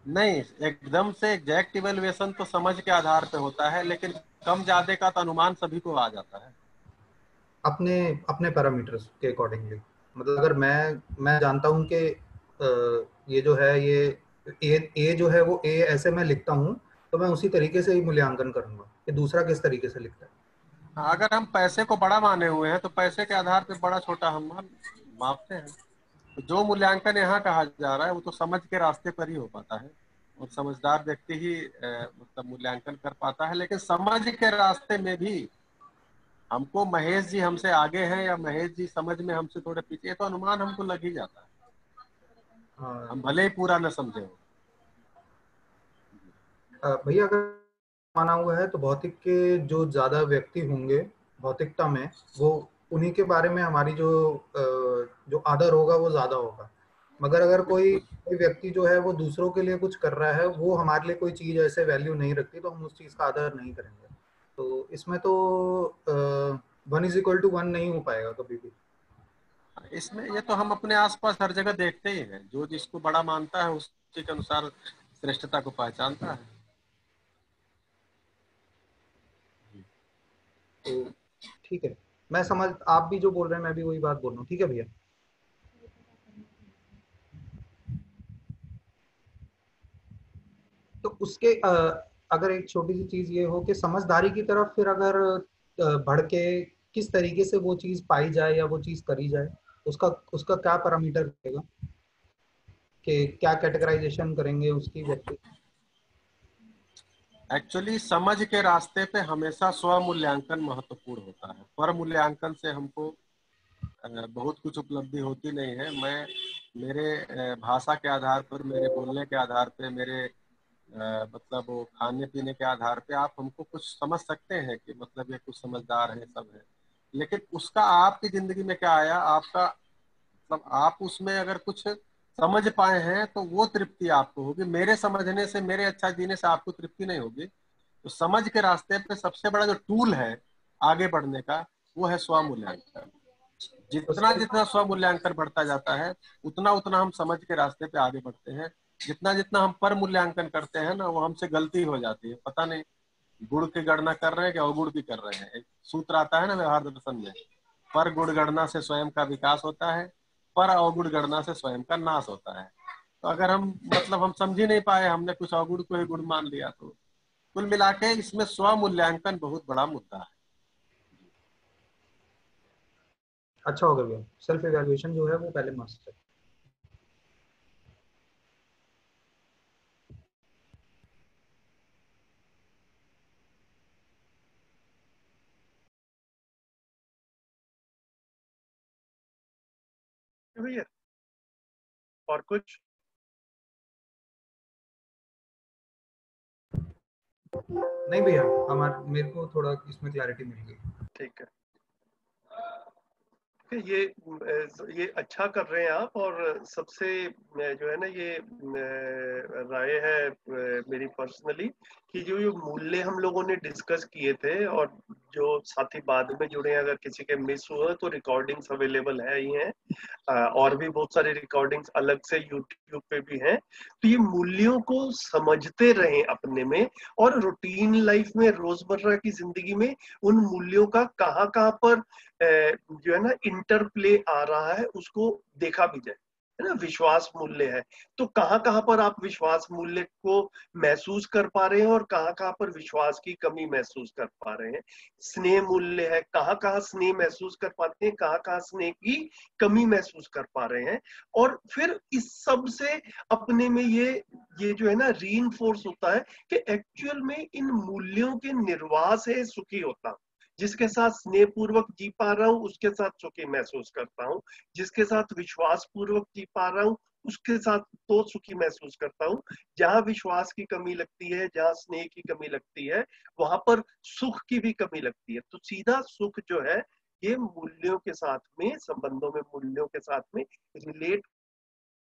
नहीं, एकदम से एग्जैक्ट इवेल्युएशन तो समझ के आधार पे होता है, लेकिन कम ज्यादा का तो अनुमान सभी को आ जाता है अपने अपने पैरामीटर्स के अकॉर्डिंगली। मतलब अगर मैं जानता हूँ कि ये जो है ये ए जो है वो ए ऐसे मैं लिखता हूँ, तो मैं उसी तरीके से ही मूल्यांकन करूंगा कि दूसरा किस तरीके से लिखता है। अगर हम पैसे को बड़ा माने हुए हैं तो पैसे के आधार पे बड़ा छोटा हम मापते हैं। तो जो मूल्यांकन यहाँ कहा जा रहा है वो तो समझ के रास्ते पर ही हो पाता है, और समझदार व्यक्ति ही मतलब मूल्यांकन कर पाता है। लेकिन समझ के रास्ते में भी हमको महेश जी हमसे आगे हैं या महेश जी समझ में हमसे थोड़े पीछे, तो अनुमान हमको लग ही जाता है, हम भले ही पूरा न समझे हो। भैया अगर माना हुआ है तो भौतिक के जो ज्यादा व्यक्ति होंगे भौतिकता में, वो उन्हीं के बारे में हमारी जो आदर होगा वो ज्यादा होगा। मगर अगर कोई व्यक्ति जो है वो दूसरों के लिए कुछ कर रहा है, वो हमारे लिए कोई चीज ऐसे वैल्यू नहीं रखती, तो हम उस चीज का आदर नहीं करेंगे। तो इसमें तो 1 = 1 नहीं हो पाएगा कभी भी। इसमें ये तो हम अपने आसपास हर जगह देखते ही हैं, जो जिसको बड़ा मानता है उसी के अनुसार श्रेष्ठता को पहचानता है। तो ठीक है, मैं समझ, आप भी जो बोल रहे हैं मैं भी वही बात बोल रहा हूँ। ठीक है भैया। तो उसके अगर एक छोटी सी चीज ये हो कि समझदारी की तरफ फिर अगर बढ़ के किस तरीके से वो चीज पाई जाए या वो चीज करी जाए, उसका उसका क्या पैरामीटर रहेगा, कि क्या कैटेगराइजेशन करेंगे उसकी व्यक्ति? एक्चुअली समझ के रास्ते पे हमेशा स्व मूल्यांकन महत्वपूर्ण होता है। पर मूल्यांकन से हमको बहुत कुछ उपलब्धि होती नहीं है। मैं मेरे भाषा के आधार पर, मेरे बोलने के आधार पे, मेरे मतलब वो खाने पीने के आधार पे आप हमको कुछ समझ सकते हैं कि मतलब ये कुछ समझदार है, सब है। लेकिन उसका आपकी जिंदगी में क्या आया, आपका मतलब आप उसमें अगर कुछ समझ पाए हैं तो वो तृप्ति आपको होगी। मेरे समझने से, मेरे अच्छा जीने से आपको तृप्ति नहीं होगी। तो समझ के रास्ते पे सबसे बड़ा जो टूल है आगे बढ़ने का, वो है स्व मूल्यांकन। जितना जितना स्व मूल्यांकन बढ़ता जाता है, उतना उतना हम समझ के रास्ते पे आगे बढ़ते हैं। जितना जितना हम पर मूल्यांकन करते हैं ना, वो हमसे गलती हो जाती है। पता नहीं गुण की गणना कर रहे हैं कि अवगुण की कर रहे हैं। एक सूत्र आता है ना व्यवहार दर्शन में, पर गुण गणना से स्वयं का विकास होता है, पर अवगुण गणना से स्वयं का नाश होता है। तो अगर हम मतलब हम समझ ही नहीं पाए, हमने कुछ अवगुण को ही गुण मान लिया, तो कुल मिला के इसमें स्व मूल्यांकन बहुत बड़ा मुद्दा है। अच्छा हो गया, सेल्फ इवैल्यूएशन जो है वो पहले मस्ट है। भैया और कुछ? नहीं भैया, मेरे को थोड़ा इसमें क्लैरिटी मिल गई। ठीक है, ये अच्छा कर रहे हैं आप। और सबसे जो है ना, ये राय है मेरी पर्सनली कि जो ये मूल्य हम लोगों ने डिस्कस किए थे, और जो साथी बाद में जुड़े हैं, अगर किसी के मिस हुए तो रिकॉर्डिंग्स अवेलेबल है ही हैं, और भी बहुत सारे रिकॉर्डिंग्स अलग से यूट्यूब पे भी हैं। तो ये मूल्यों को समझते रहें अपने में, और रूटीन लाइफ में, रोजमर्रा की जिंदगी में उन मूल्यों का कहाँ कहाँ पर जो है ना इंटरप्ले आ रहा है, उसको देखा भी जाए, है ना। विश्वास मूल्य है, तो कहाँ कहाँ पर आप विश्वास मूल्य को महसूस कर पा रहे हैं और कहाँ कहाँ पर विश्वास की कमी महसूस कर पा रहे हैं। स्नेह मूल्य है, कहाँ कहाँ स्नेह महसूस कर पाते हैं, कहाँ कहाँ स्नेह की कमी महसूस कर पा रहे हैं। और फिर इस सब से अपने में ये जो है ना रीइंफोर्स होता है कि एक्चुअल में इन मूल्यों के निर्वाह से सुखी होता हूं। जिसके साथ स्नेह पूर्वक जी पा रहा हूँ उसके साथ सुखी महसूस करता हूँ, जिसके साथ विश्वास पूर्वक जी पा रहा हूँ उसके साथ तो सुखी महसूस करता हूँ। जहां विश्वास की कमी लगती है, जहां स्नेह की कमी लगती है, वहां पर सुख की भी कमी लगती है। तो सीधा सुख जो है ये मूल्यों के साथ में, संबंधों में मूल्यों के साथ में रिलेट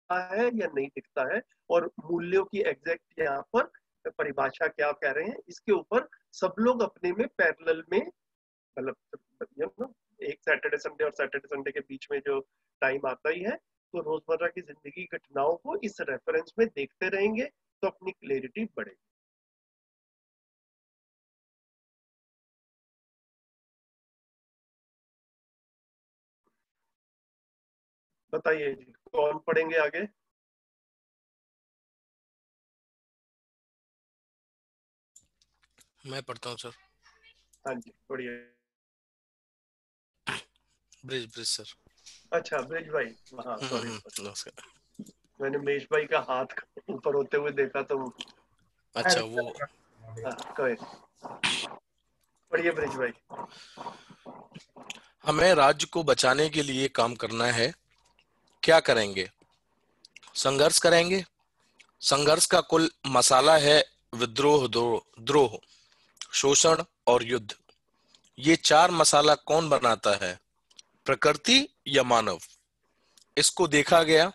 है या नहीं दिखता है, और मूल्यों की एग्जैक्ट यहाँ पर परिभाषा क्या कह रहे हैं, इसके ऊपर सब लोग अपने में पैरेलल में, मतलब एक सैटरडे संडे और सैटरडे संडे के बीच में जो टाइम आता ही है, तो रोजमर्रा की जिंदगी घटनाओं को इस रेफरेंस में देखते रहेंगे तो अपनी क्लैरिटी बढ़ेगी। बताइए जी, कौन पढ़ेंगे आगे? मैं पढ़ता हूँ सर। हाँ जी, बढ़िया। Bridge bridge sir. अच्छा, ब्रिज भाई, हाँ सॉरी, नमस्कार। मैंने मेश भाई का हाथ ऊपर होते हुए देखा तो अच्छा वो कहे। बढ़िया ब्रिज भाई। हमें राज्य को बचाने के लिए काम करना है, क्या करेंगे? संघर्ष करेंगे। संघर्ष का कुल मसाला है विद्रोह, द्रोह, शोषण और युद्ध। ये चार मसाला कौन बनाता है, प्रकृति या मानव? इसको देखा गया,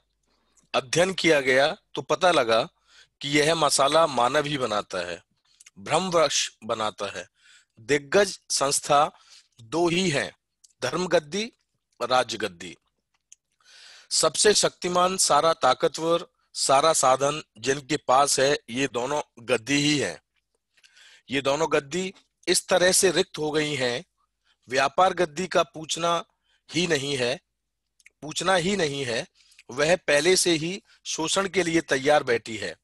अध्ययन किया गया तो पता लगा कि यह मसाला मानव ही बनाता है, भ्रमवश बनाता है। दिग्गज संस्था दो ही हैं, धर्म गद्दी, राज्य गद्दी। सबसे शक्तिमान, सारा ताकतवर, सारा साधन जिनके पास है, ये दोनों गद्दी ही हैं। ये दोनों गद्दी इस तरह से रिक्त हो गई हैं, व्यापार गद्दी का पूछना ही नहीं है, वह पहले से ही शोषण के लिए तैयार बैठी है।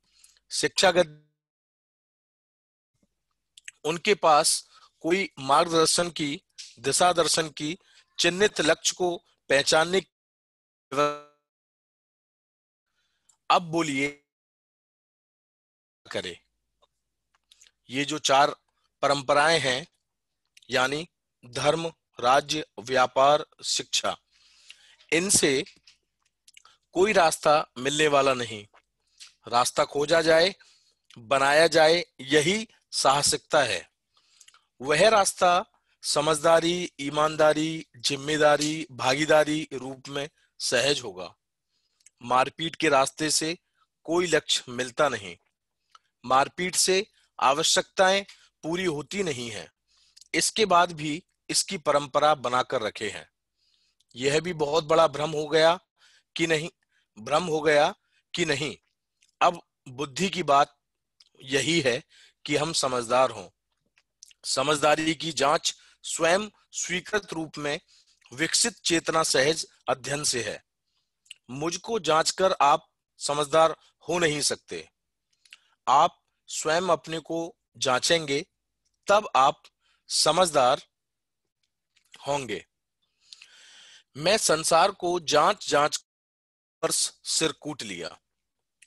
शिक्षा गद्दी, उनके पास कोई मार्गदर्शन की, दिशा दर्शन की, चिन्हित लक्ष्य को पहचानने। अब बोलिए करे। ये जो चार परंपराएं हैं, यानी धर्म, राज्य, व्यापार, शिक्षा, इनसे कोई रास्ता मिलने वाला नहीं। रास्ता खोजा जाए, बनाया जाए, यही साहसिकता है। वह रास्ता समझदारी, ईमानदारी, जिम्मेदारी, भागीदारी रूप में सहज होगा। मारपीट के रास्ते से कोई लक्ष्य मिलता नहीं। मारपीट से आवश्यकताएं पूरी होती नहीं है, इसके बाद भी इसकी परंपरा बनाकर रखे हैं। यह भी बहुत बड़ा भ्रम हो गया कि नहीं। अब बुद्धि की बात यही है कि हम समझदार हों। समझदारी की जांच स्वयं स्वीकृत रूप में विकसित चेतना सहज अध्ययन से है। मुझको जांचकर आप समझदार हो नहीं सकते। आप स्वयं अपने को जांचेंगे तब आप समझदार होंगे। मैं संसार को जांच जांच कर सिर कूट लिया,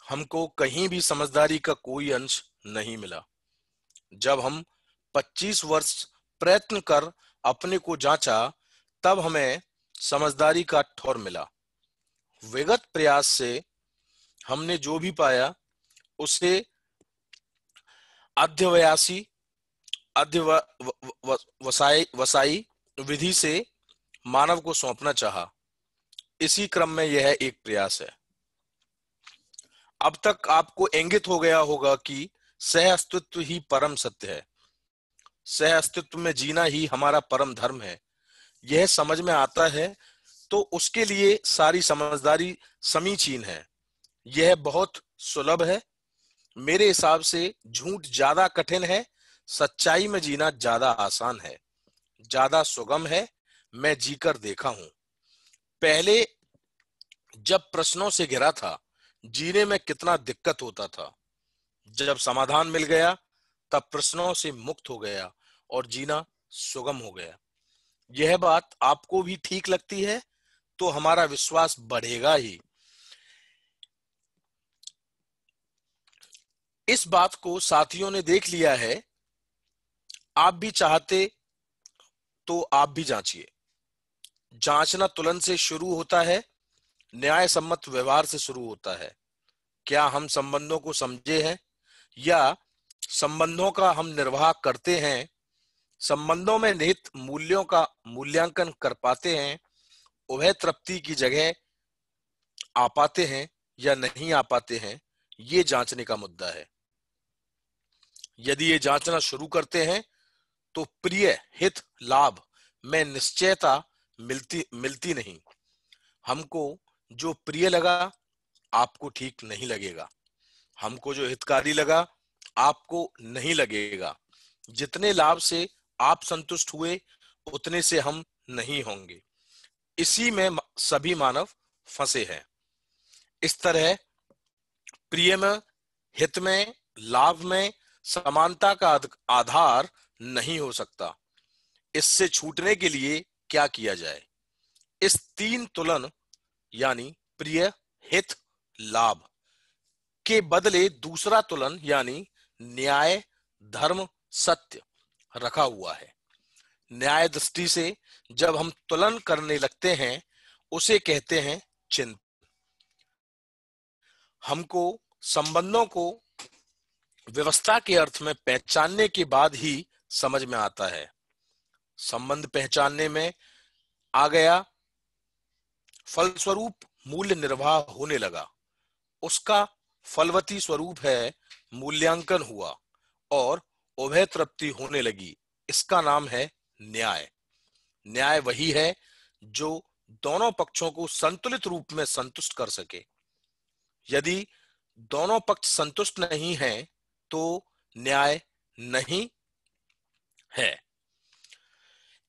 हमको कहीं भी समझदारी का कोई अंश नहीं मिला। जब हम 25 वर्ष प्रयत्न कर अपने को जांचा तब हमें समझदारी का ठौर मिला। विगत प्रयास से हमने जो भी पाया उसे अध्यवसायी वसाई विधि से मानव को सौंपना चाहा। इसी क्रम में यह एक प्रयास है। अब तक आपको इंगित हो गया होगा कि सह अस्तित्व ही परम सत्य है, सह अस्तित्व में जीना ही हमारा परम धर्म है। यह समझ में आता है तो उसके लिए सारी समझदारी समीचीन है। यह बहुत सुलभ है। मेरे हिसाब से झूठ ज्यादा कठिन है, सच्चाई में जीना ज्यादा आसान है, ज्यादा सुगम है। मैं जीकर देखा हूं। पहले जब प्रश्नों से घिरा था जीने में कितना दिक्कत होता था। जब समाधान मिल गया तब प्रश्नों से मुक्त हो गया और जीना सुगम हो गया। यह बात आपको भी ठीक लगती है तो हमारा विश्वास बढ़ेगा ही। इस बात को साथियों ने देख लिया है। आप भी चाहते तो आप भी जांचिए। जांचना तुलन से शुरू होता है, न्याय सम्मत व्यवहार से शुरू होता है। क्या हम संबंधों को समझे हैं या संबंधों का हम निर्वाह करते हैं? संबंधों में निहित मूल्यों का मूल्यांकन कर पाते हैं? उभय तृप्ति की जगह आ पाते हैं या नहीं आ पाते हैं? ये जांचने का मुद्दा है। यदि ये जांचना शुरू करते हैं तो प्रिय हित लाभ में निश्चयता मिलती नहीं। हमको जो प्रिय लगा आपको ठीक नहीं लगेगा, हमको जो हितकारी लगा आपको नहीं लगेगा। जितने लाभ से आप संतुष्ट हुए उतने से हम नहीं होंगे। इसी में सभी मानव फंसे हैं। इस तरह प्रिय में, हित में, लाभ में समानता का आधार नहीं हो सकता। इससे छूटने के लिए क्या किया जाए? इस तीन तुलन यानी प्रिय, हित, लाभ के बदले दूसरा तुलन यानी न्याय, धर्म, सत्य रखा हुआ है। न्याय दृष्टि से जब हम तुलन करने लगते हैं उसे कहते हैं चिंतन। हमको संबंधों को व्यवस्था के अर्थ में पहचानने के बाद ही समझ में आता है। संबंध पहचानने में आ गया, फलस्वरूप मूल्य निर्वाह होने लगा। उसका फलवती स्वरूप है मूल्यांकन हुआ और उभय तृप्ति होने लगी। इसका नाम है न्याय। न्याय वही है जो दोनों पक्षों को संतुलित रूप में संतुष्ट कर सके। यदि दोनों पक्ष संतुष्ट नहीं हैं तो न्याय नहीं है।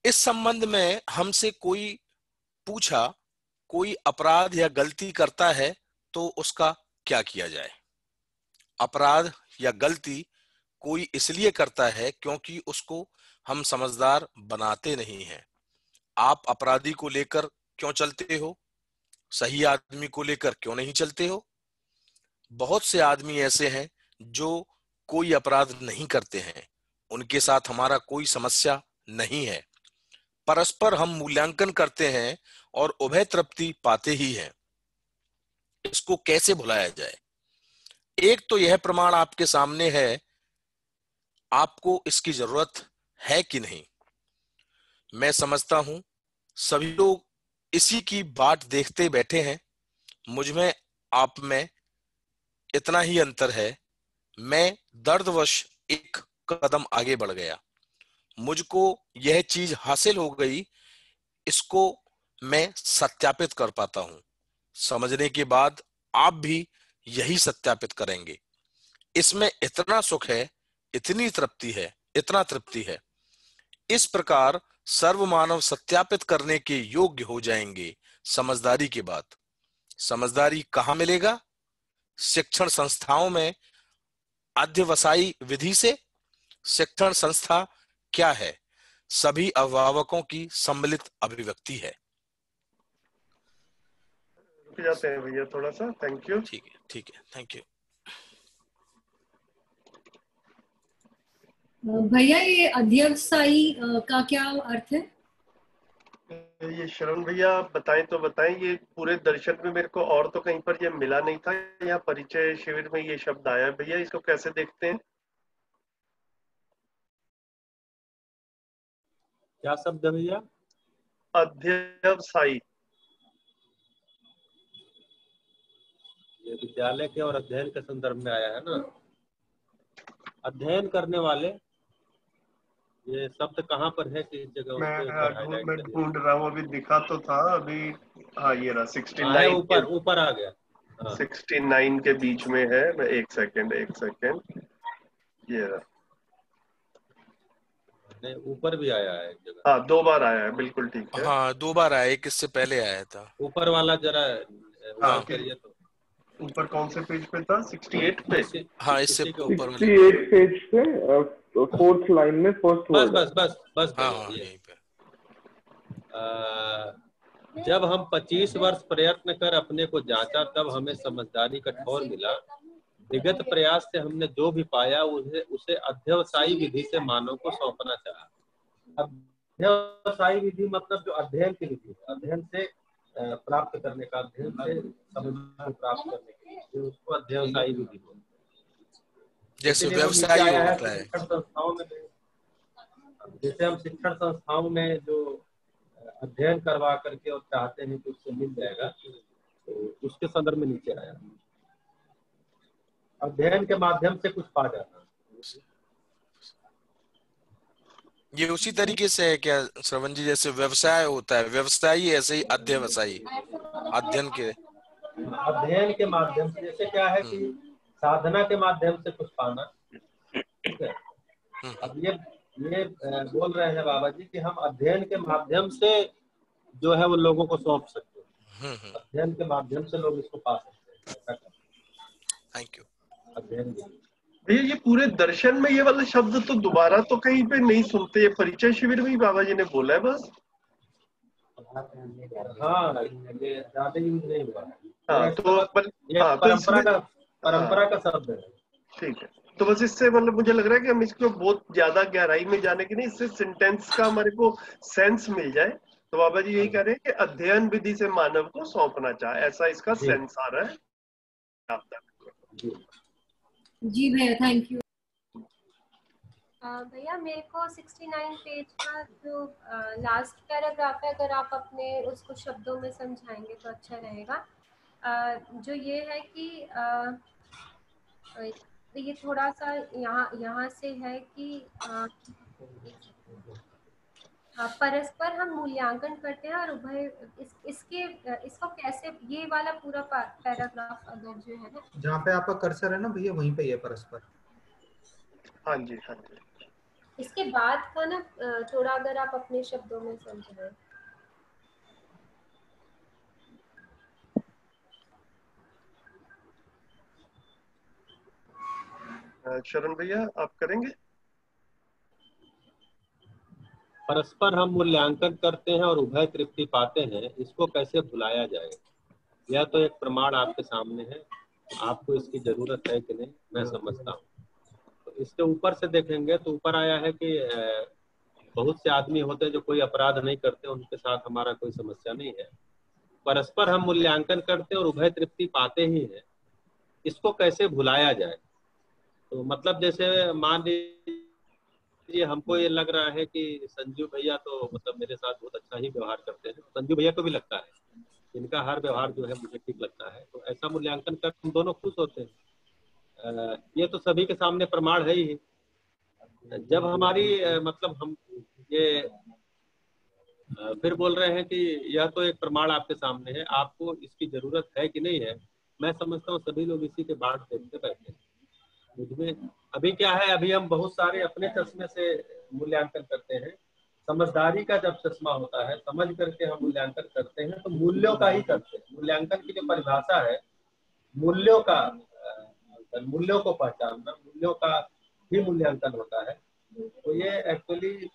इस संबंध में हमसे कोई पूछा कोई अपराध या गलती करता है तो उसका क्या किया जाए? अपराध या गलती कोई इसलिए करता है क्योंकि उसको हम समझदार बनाते नहीं हैं। आप अपराधी को लेकर क्यों चलते हो? सही आदमी को लेकर क्यों नहीं चलते हो? बहुत से आदमी ऐसे हैं जो कोई अपराध नहीं करते हैं, उनके साथ हमारा कोई समस्या नहीं है। परस्पर हम मूल्यांकन करते हैं और उभय तृप्ति पाते ही हैं। इसको कैसे भुलाया जाए? एक तो यह प्रमाण आपके सामने है, आपको इसकी जरूरत है कि नहीं। मैं समझता हूं सभी लोग इसी की बाट देखते बैठे हैं। मुझ में आप में इतना ही अंतर है, मैं दर्दवश एक कदम आगे बढ़ गया। मुझको यह चीज हासिल हो गई, इसको मैं सत्यापित कर पाता हूं। समझने के बाद आप भी यही सत्यापित करेंगे। इसमें इतना सुख है, इतनी तृप्ति है, इतना तृप्ति है। इस प्रकार सर्वमानव सत्यापित करने के योग्य हो जाएंगे समझदारी के बाद। समझदारी कहां मिलेगा? शिक्षण संस्थाओं में अध्यवसायी विधि से? शिक्षण संस्था क्या है? सभी अभिभावकों की सम्मिलित अभिव्यक्ति है। रुक जाते हैं भैया थोड़ा सा। Thank you. ठीक है, ठीक है, थैंक यू। भैया ये अध्यवसायी का क्या अर्थ है? ये शरण भैया बताएं तो बताएं। ये पूरे दर्शन में मेरे को और तो कहीं पर ये मिला नहीं था, यहाँ परिचय शिविर में ये शब्द आया है। भैया इसको कैसे देखते हैं? क्या शब्द है भैया? अध्यवसायी। ये विद्यालय के और अध्ययन के संदर्भ में आया है ना। अध्ययन करने वाले, ये शब्द कहाँ पर है, किस जगह? मैं ढूंढ रहा हूँ, अभी दिखा तो था अभी। हाँ ये रहा 69 ऊपर आ गया। 69 के बीच में है। मैं एक सेकंड ये रहा। ऊपर भी आया है एक जगह। हाँ 2 बार आया है, बिल्कुल ठीक है। हाँ 2 बार आया, एक इससे पहले आया था। ऊपर वाला जरा हाँ करिए तो। ऊपर कौन से पेज पे था? 68 पे। हाँ इससे ऊपर वाले 68 पेज पे 4th लाइन में फर्स्ट वर्ड। बस हाँ यहीं पे। जब हम 25 वर्ष प्रयत्न कर अपने को जांचा, तब हमें समझदारी का ठौर मिला। विगत प्रयास से हमने जो भी पाया उसे अध्यवसायी विधि से मानव को सौंपना चाहा। अध्यवसायी विधि मतलब जो अध्ययन की विधि, अध्ययन से प्राप्त करने का, अध्ययन से समझ को प्राप्त करने के लिए, उसको अध्यवसायी विधि बोलते हैं। जैसे व्यवसाय होता है। शिक्षण संस्थाओं में, जैसे हम शिक्षण संस्थाओं में जो अध्ययन करवा करके और चाहते हैं कि उससे मिल जाएगा, तो उसके संदर्भ में नीचे आया। अध्ययन के माध्यम से कुछ पा जाना। ये उसी तरीके से है क्या श्रवण जी? जैसे व्यवसाय होता है व्यवसायी, ऐसे ही अध्यवसायी अध्ययन के माध्यम से। जैसे क्या है कि साधना के माध्यम से कुछ पाना। ठीक है। अब ये बोल रहे हैं बाबा जी कि हम अध्ययन के माध्यम से जो है वो लोगों को सौंप सकते हैं। अध्ययन के माध्यम से लोग इसको पा सकते हैं। Thank you. अध्ययन भैया ये पूरे दर्शन में ये वाला शब्द तो दोबारा तो कहीं पे नहीं सुनते। परिचय शिविर में ही बाबा जी ने बोला है बस। हाँ ये ज्यादा यूज नहीं हुआ। हाँ तो परंपरा का शब्द है। ठीक है। तो बस इससे मतलब मुझे लग रहा है कि हम इसको बहुत ज्यादा गहराई में जाने की नहीं, इससे सेंटेंस का हमारे को सेंस मिल जाए। तो बाबा जी यही कह रहे हैं कि अध्ययन विधि से मानव को सौंपना चाहे, ऐसा इसका सेंस आ रहा है आप तक। जी भैया थैंक यू। भैया मेरे को 69 पेज का जो लास्ट पैराग्राफ है, अगर आप अपने उसको शब्दों में समझाएंगे तो अच्छा रहेगा। जो ये है कि ये थोड़ा सा यहाँ से है कि परस्पर हम मूल्यांकन करते हैं और उभय इसको कैसे, ये वाला पूरा पैराग्राफ अगर जो है ना, जहाँ पे आपका कर्सर है ना भैया, वहीं पे ये परस्पर। हाँ जी हाँ जी। इसके बाद का ना थोड़ा अगर आप अपने शब्दों में समझाएं। शरण भैया आप करेंगे? परस्पर हम मूल्यांकन करते हैं और उभय तृप्ति पाते हैं, इसको कैसे भुलाया जाए? यह तो एक प्रमाण आपके सामने है, आपको इसकी जरूरत है कि नहीं मैं समझता हूँ। तो इसके ऊपर से देखेंगे तो ऊपर आया है कि बहुत से आदमी होते हैं जो कोई अपराध नहीं करते, उनके साथ हमारा कोई समस्या नहीं है। परस्पर हम मूल्यांकन करते हैं और उभय तृप्ति पाते ही हैं, इसको कैसे भुलाया जाए? तो मतलब जैसे मान लीजिए हमको ये लग रहा है कि संजू भैया तो मतलब मेरे साथ बहुत अच्छा ही व्यवहार करते हैं, संजू भैया को भी लगता है इनका हर व्यवहार जो है मुझे ठीक लगता है, तो ऐसा मूल्यांकन कर हम दोनों खुश होते हैं। ये तो सभी के सामने प्रमाण है ही। जब हमारी मतलब हम ये फिर बोल रहे हैं कि यह तो एक प्रमाण आपके सामने है, आपको इसकी जरूरत है कि नहीं है, मैं समझता हूँ सभी लोग इसी के बाट देखते बैठे हैं। मुझमें अभी क्या है, अभी हम बहुत सारे अपने चश्मे से मूल्यांकन करते हैं। समझदारी का जब चश्मा होता है, समझ करके हम मूल्यांकन करते हैं तो मूल्यों का ही करते हैं। मूल्यांकन की जो परिभाषा है मूल्यों का मूल्यांकन, मूल्यों को पहचानना, मूल्यों का भी मूल्यांकन होता है। तो ये एक्चुअली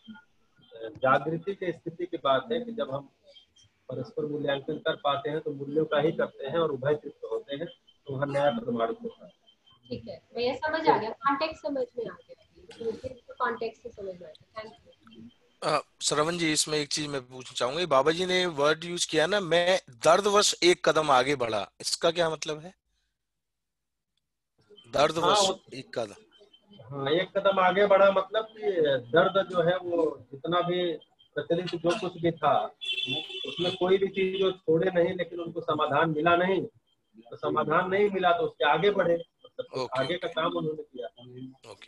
जागृति की स्थिति की बात है कि जब हम परस्पर मूल्यांकन कर पाते हैं तो मूल्यों का ही करते हैं और उभय तृप्त होते हैं, तो वहाँ न्याय प्रमाणित होता है। ठीक है, मैं ये समझ आ गया, कॉन्टेक्स्ट समझ में आ गया, मुझे कॉन्टेक्स्ट से समझ में आ गया। Thank you. श्रवण जी, इसमें एक चीज मैं पूछना चाहूंगा, बाबा जी ने वर्ड यूज किया ना, मैं दर्दवश एक कदम आगे बढ़ा, इसका क्या मतलब है? दर्दवश एक कदम, हाँ, एक कदम आगे बढ़ा मतलब कि दर्द जो है वो जितना भी प्रचलित जो कुछ भी था उसमें कोई भी चीज जो छोड़े नहीं, लेकिन उनको समाधान मिला नहीं, तो समाधान नहीं मिला तो उसके आगे बढ़े, मतलब आगे का काम उन्होंने किया।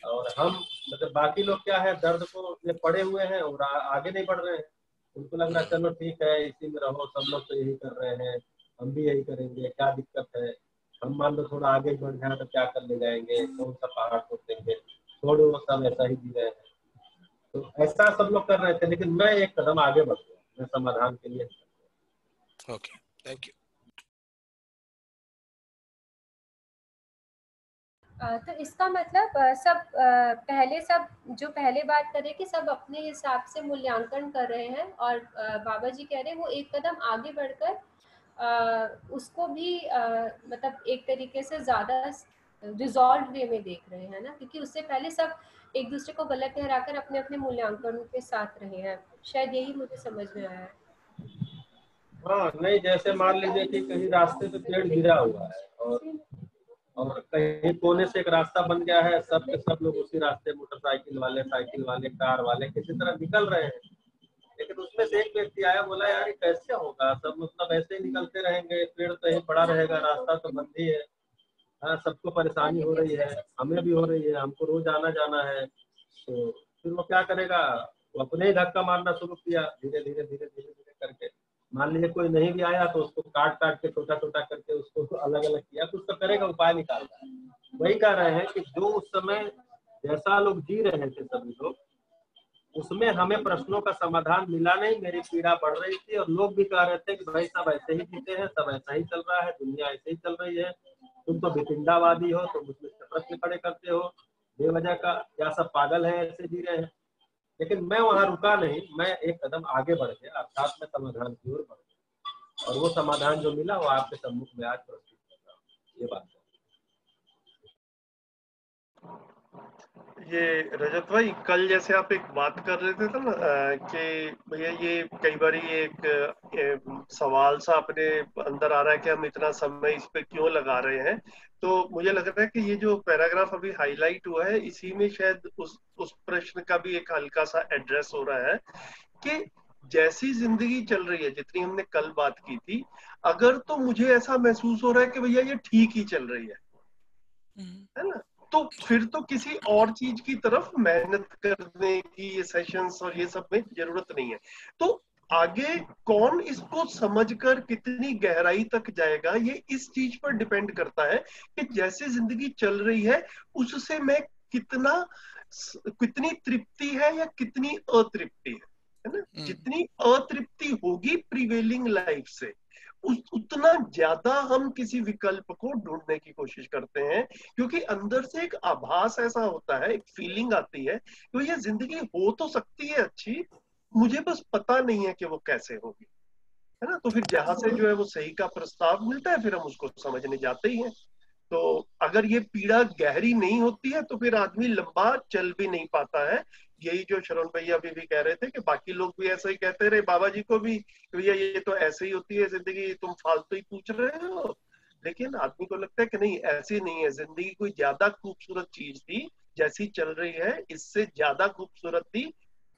और हम मतलब बाकी लोग क्या है, दर्द को पड़े हुए हैं और आगे नहीं बढ़ रहे हैं, उनको लग रहा है चलो ठीक है इसी में रहो, सब लोग तो यही कर रहे हैं, हम भी यही करेंगे, क्या दिक्कत है, हम मान लो थोड़ा आगे बढ़ जाए तो क्या कर ले जाएंगे, कौन सा पहाड़ तोड़ देंगे, छोड़ो वो सब ऐसा ही जी रहे हैं। तो ऐसा सब लोग कर रहे थे, लेकिन मैं एक कदम आगे बढ़ गया, मैं समाधान के लिए। Okay, thank you. तो इसका मतलब सब पहले सब जो पहले बात करें कि सब अपने हिसाब से मूल्यांकन कर रहे हैं, और बाबा जी कह रहे हैं वो एक कदम आगे बढ़कर उसको भी मतलब एक तरीके से ज़्यादा रिजॉल्व वे में देख रहे हैं ना, क्योंकि उससे पहले सब एक दूसरे को गलत ठहराकर अपने अपने मूल्यांकन के साथ रहे हैं। शायद यही मुझे समझ में आया है। हाँ, नहीं जैसे मान लीजिए कि कहीं रास्ते पे पेड़ गिरा हुआ है और कहीं कोने से एक रास्ता बन गया है, सब के सब लोग उसी रास्ते, मोटरसाइकिल वाले, साइकिल वाले, कार वाले किसी तरह निकल रहे हैं, लेकिन उसमें से एक व्यक्ति आया, बोला यार ये कैसे होगा, सब मतलब ऐसे ही निकलते रहेंगे, पेड़ तो यही पड़ा रहेगा, रास्ता तो बंद ही है, हाँ सबको परेशानी हो रही है, हमें भी हो रही है, हमको रोज आना जाना है, तो फिर वो क्या करेगा, वो अपने ही धक्का मारना शुरू किया, धीरे धीरे धीरे धीरे धीरे करके। मान लीजिए कोई नहीं भी आया तो उसको काट काट के छोटा छोटा करके उसको अलग अलग किया, कुछ तो करेगा, उपाय निकालता है। वही कह रहे हैं कि जो उस समय जैसा लोग जी रहे थे सभी लोग, उसमें हमें प्रश्नों का समाधान मिला नहीं, मेरी पीड़ा बढ़ रही थी, और लोग भी कह रहे थे कि भाई सब ऐसे ही जीते हैं, सब ऐसा ही चल रहा है, दुनिया ऐसे ही चल रही है, तुम तो विपिंडावादी हो, तुम उसमें प्रश्न खड़े करते हो बेवजह का, क्या सब पागल है, ऐसे जी रहे हैं। लेकिन मैं वहां रुका नहीं, मैं एक कदम आगे बढ़ गया, अर्थात मैं समाधान की ओर बढ़ गया, और वो समाधान जो मिला वो आपके सम्मुख में आज प्रस्तुत कर रहा हूँ। ये बात है। ये रजत भाई, कल जैसे आप एक बात कर रहे थे ना कि भैया ये कई बार ये एक सवाल सा अपने अंदर आ रहा है कि हम इतना समय इस पे क्यों लगा रहे हैं, तो मुझे लग रहा है कि ये जो पैराग्राफ अभी हाईलाइट हुआ है इसी में शायद उस प्रश्न का भी एक हल्का सा एड्रेस हो रहा है कि जैसी जिंदगी चल रही है, जितनी हमने कल बात की थी, अगर तो मुझे ऐसा महसूस हो रहा है कि भैया ये ठीक ही चल रही है ना, तो फिर तो किसी और चीज की तरफ मेहनत करने की ये सेशंस और ये सब में जरूरत नहीं है। तो आगे कौन इसको समझकर कितनी गहराई तक जाएगा, ये इस चीज पर डिपेंड करता है कि जैसे जिंदगी चल रही है उससे मैं कितनी तृप्ति है या कितनी अतृप्ति है ना। जितनी अतृप्ति होगी प्रिवेलिंग लाइफ से, उतना ज्यादा हम किसी विकल्प को ढूंढने की कोशिश करते हैं, क्योंकि अंदर से एक आभास ऐसा होता है, एक फीलिंग आती है कि ये जिंदगी हो तो सकती है अच्छी, मुझे बस पता नहीं है कि वो कैसे होगी, है ना। तो फिर जहां से जो है वो सही का प्रस्ताव मिलता है, फिर हम उसको समझने जाते ही हैं। तो अगर ये पीड़ा गहरी नहीं होती है तो फिर आदमी लंबा चल भी नहीं पाता है। यही जो शरण भैया भी कह रहे थे कि बाकी लोग भी ऐसा ही कहते रहे, बाबा जी को भी, भैया ये तो ऐसे ही होती है जिंदगी, तुम फालतू ही पूछ रहे हो। लेकिन आदमी को लगता है कि नहीं, ऐसी नहीं है जिंदगी, कोई ज्यादा खूबसूरत चीज थी, जैसी चल रही है इससे ज्यादा खूबसूरत थी,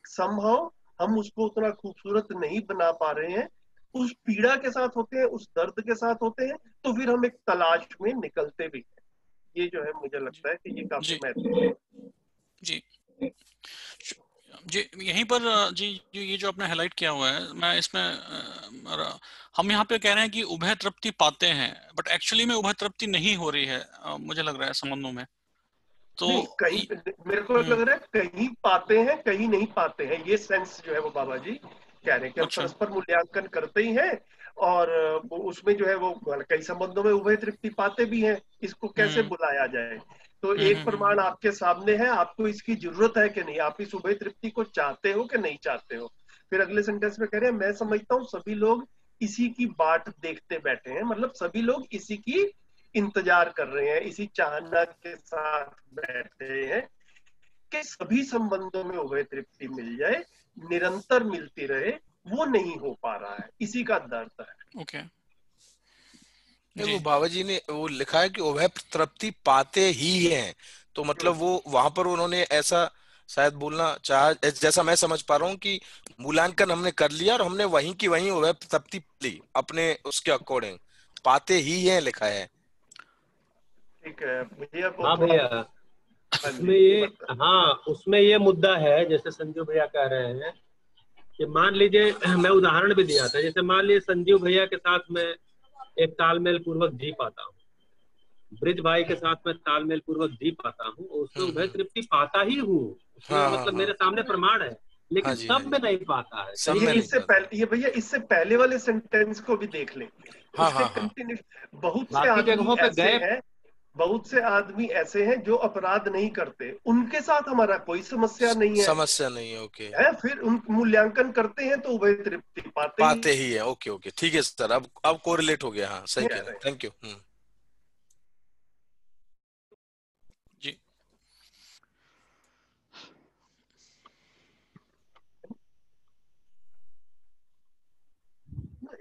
समहाउ हम उसको उतना खूबसूरत नहीं बना पा रहे हैं, उस पीड़ा के साथ होते हैं, उस दर्द के साथ होते हैं, तो फिर हम एक तलाश में निकलते भी हैं। ये जो है मुझे लगता है कि ये काफी महत्वपूर्ण है। जी जी, यहीं पर जी ये जो आपने हाईलाइट किया हुआ है, मैं इसमें हम यहाँ पे कह रहे हैं कि उभय तृप्ति पाते हैं, बट एक्चुअली में उभय तृप्ति नहीं हो रही है, मुझे लग रहा है संबंधों में। तो नहीं, कहीं मेरे को लग रहा है कहीं पाते हैं कहीं नहीं पाते हैं, ये सेंस जो है वो बाबा जी कह रहे हैं कि हम अच्छा। परस्पर मूल्यांकन करते ही हैं और उसमें जो है वो कई संबंधों में उभय तृप्ति पाते भी हैं, इसको कैसे बुलाया जाए। तो एक प्रमाण आपके सामने है, आपको इसकी जरूरत है कि नहीं, आप इस उभय तृप्ति को चाहते हो कि नहीं चाहते हो। फिर अगले सेंटेंस में कह रहे हैं मैं समझता हूँ सभी लोग इसी की बाट देखते बैठे हैं, मतलब सभी लोग इसी की इंतजार कर रहे हैं, इसी चाहना के साथ बैठे हैं कि सभी संबंधों में उभय तृप्ति मिल जाए, निरंतर मिलती रहे, वो नहीं हो पा रहा है, इसी का दर्द है। ओके वो बाबा जी ने वो लिखा है कि उभय तृप्ति पाते ही हैं, तो मतलब वो वहां पर उन्होंने ऐसा शायद बोलना चाहा, जैसा मैं समझ पा रहा हूँ कि मूल्यांकन हमने कर लिया और हमने वहीं की वहीं उभय तृप्ति ली अपने उसके अकॉर्डिंग, पाते ही हैं लिखा है। ठीक है भैया, हाँ भैया, उसमें ये, हाँ उसमें ये मुद्दा है, जैसे संजू भैया कह रहे हैं कि मान लीजिए, मैं उदाहरण भी दिया था, जैसे मान लीजिए संजीव भैया के साथ मैं एक तालमेल पूर्वक जी पाता हूँ, ब्रिज भाई के साथ मैं तालमेल पूर्वक जी पाता हूँ, उसमें उभय तृप्ति पाता ही हूँ, उसमें मतलब मेरे सामने प्रमाण है, लेकिन सब में नहीं पाता है। सब में इससे पहले ये भैया, इससे पहले वाले सेंटेंस को भी देख लें, उसके कंटिन्यू बहुत से बाकी आदमी जगहों पे ऐसे गए, हैं, बहुत से आदमी ऐसे हैं जो अपराध नहीं करते, उनके साथ हमारा कोई समस्या नहीं है, समस्या नहीं है। ओके है, फिर उन मूल्यांकन करते हैं तो उभय तृप्ति पाते ही है। ओके ओके ठीक है सर, अब कोरिलेट हो गया। हाँ सही कह रहे हैं, थैंक यू। जी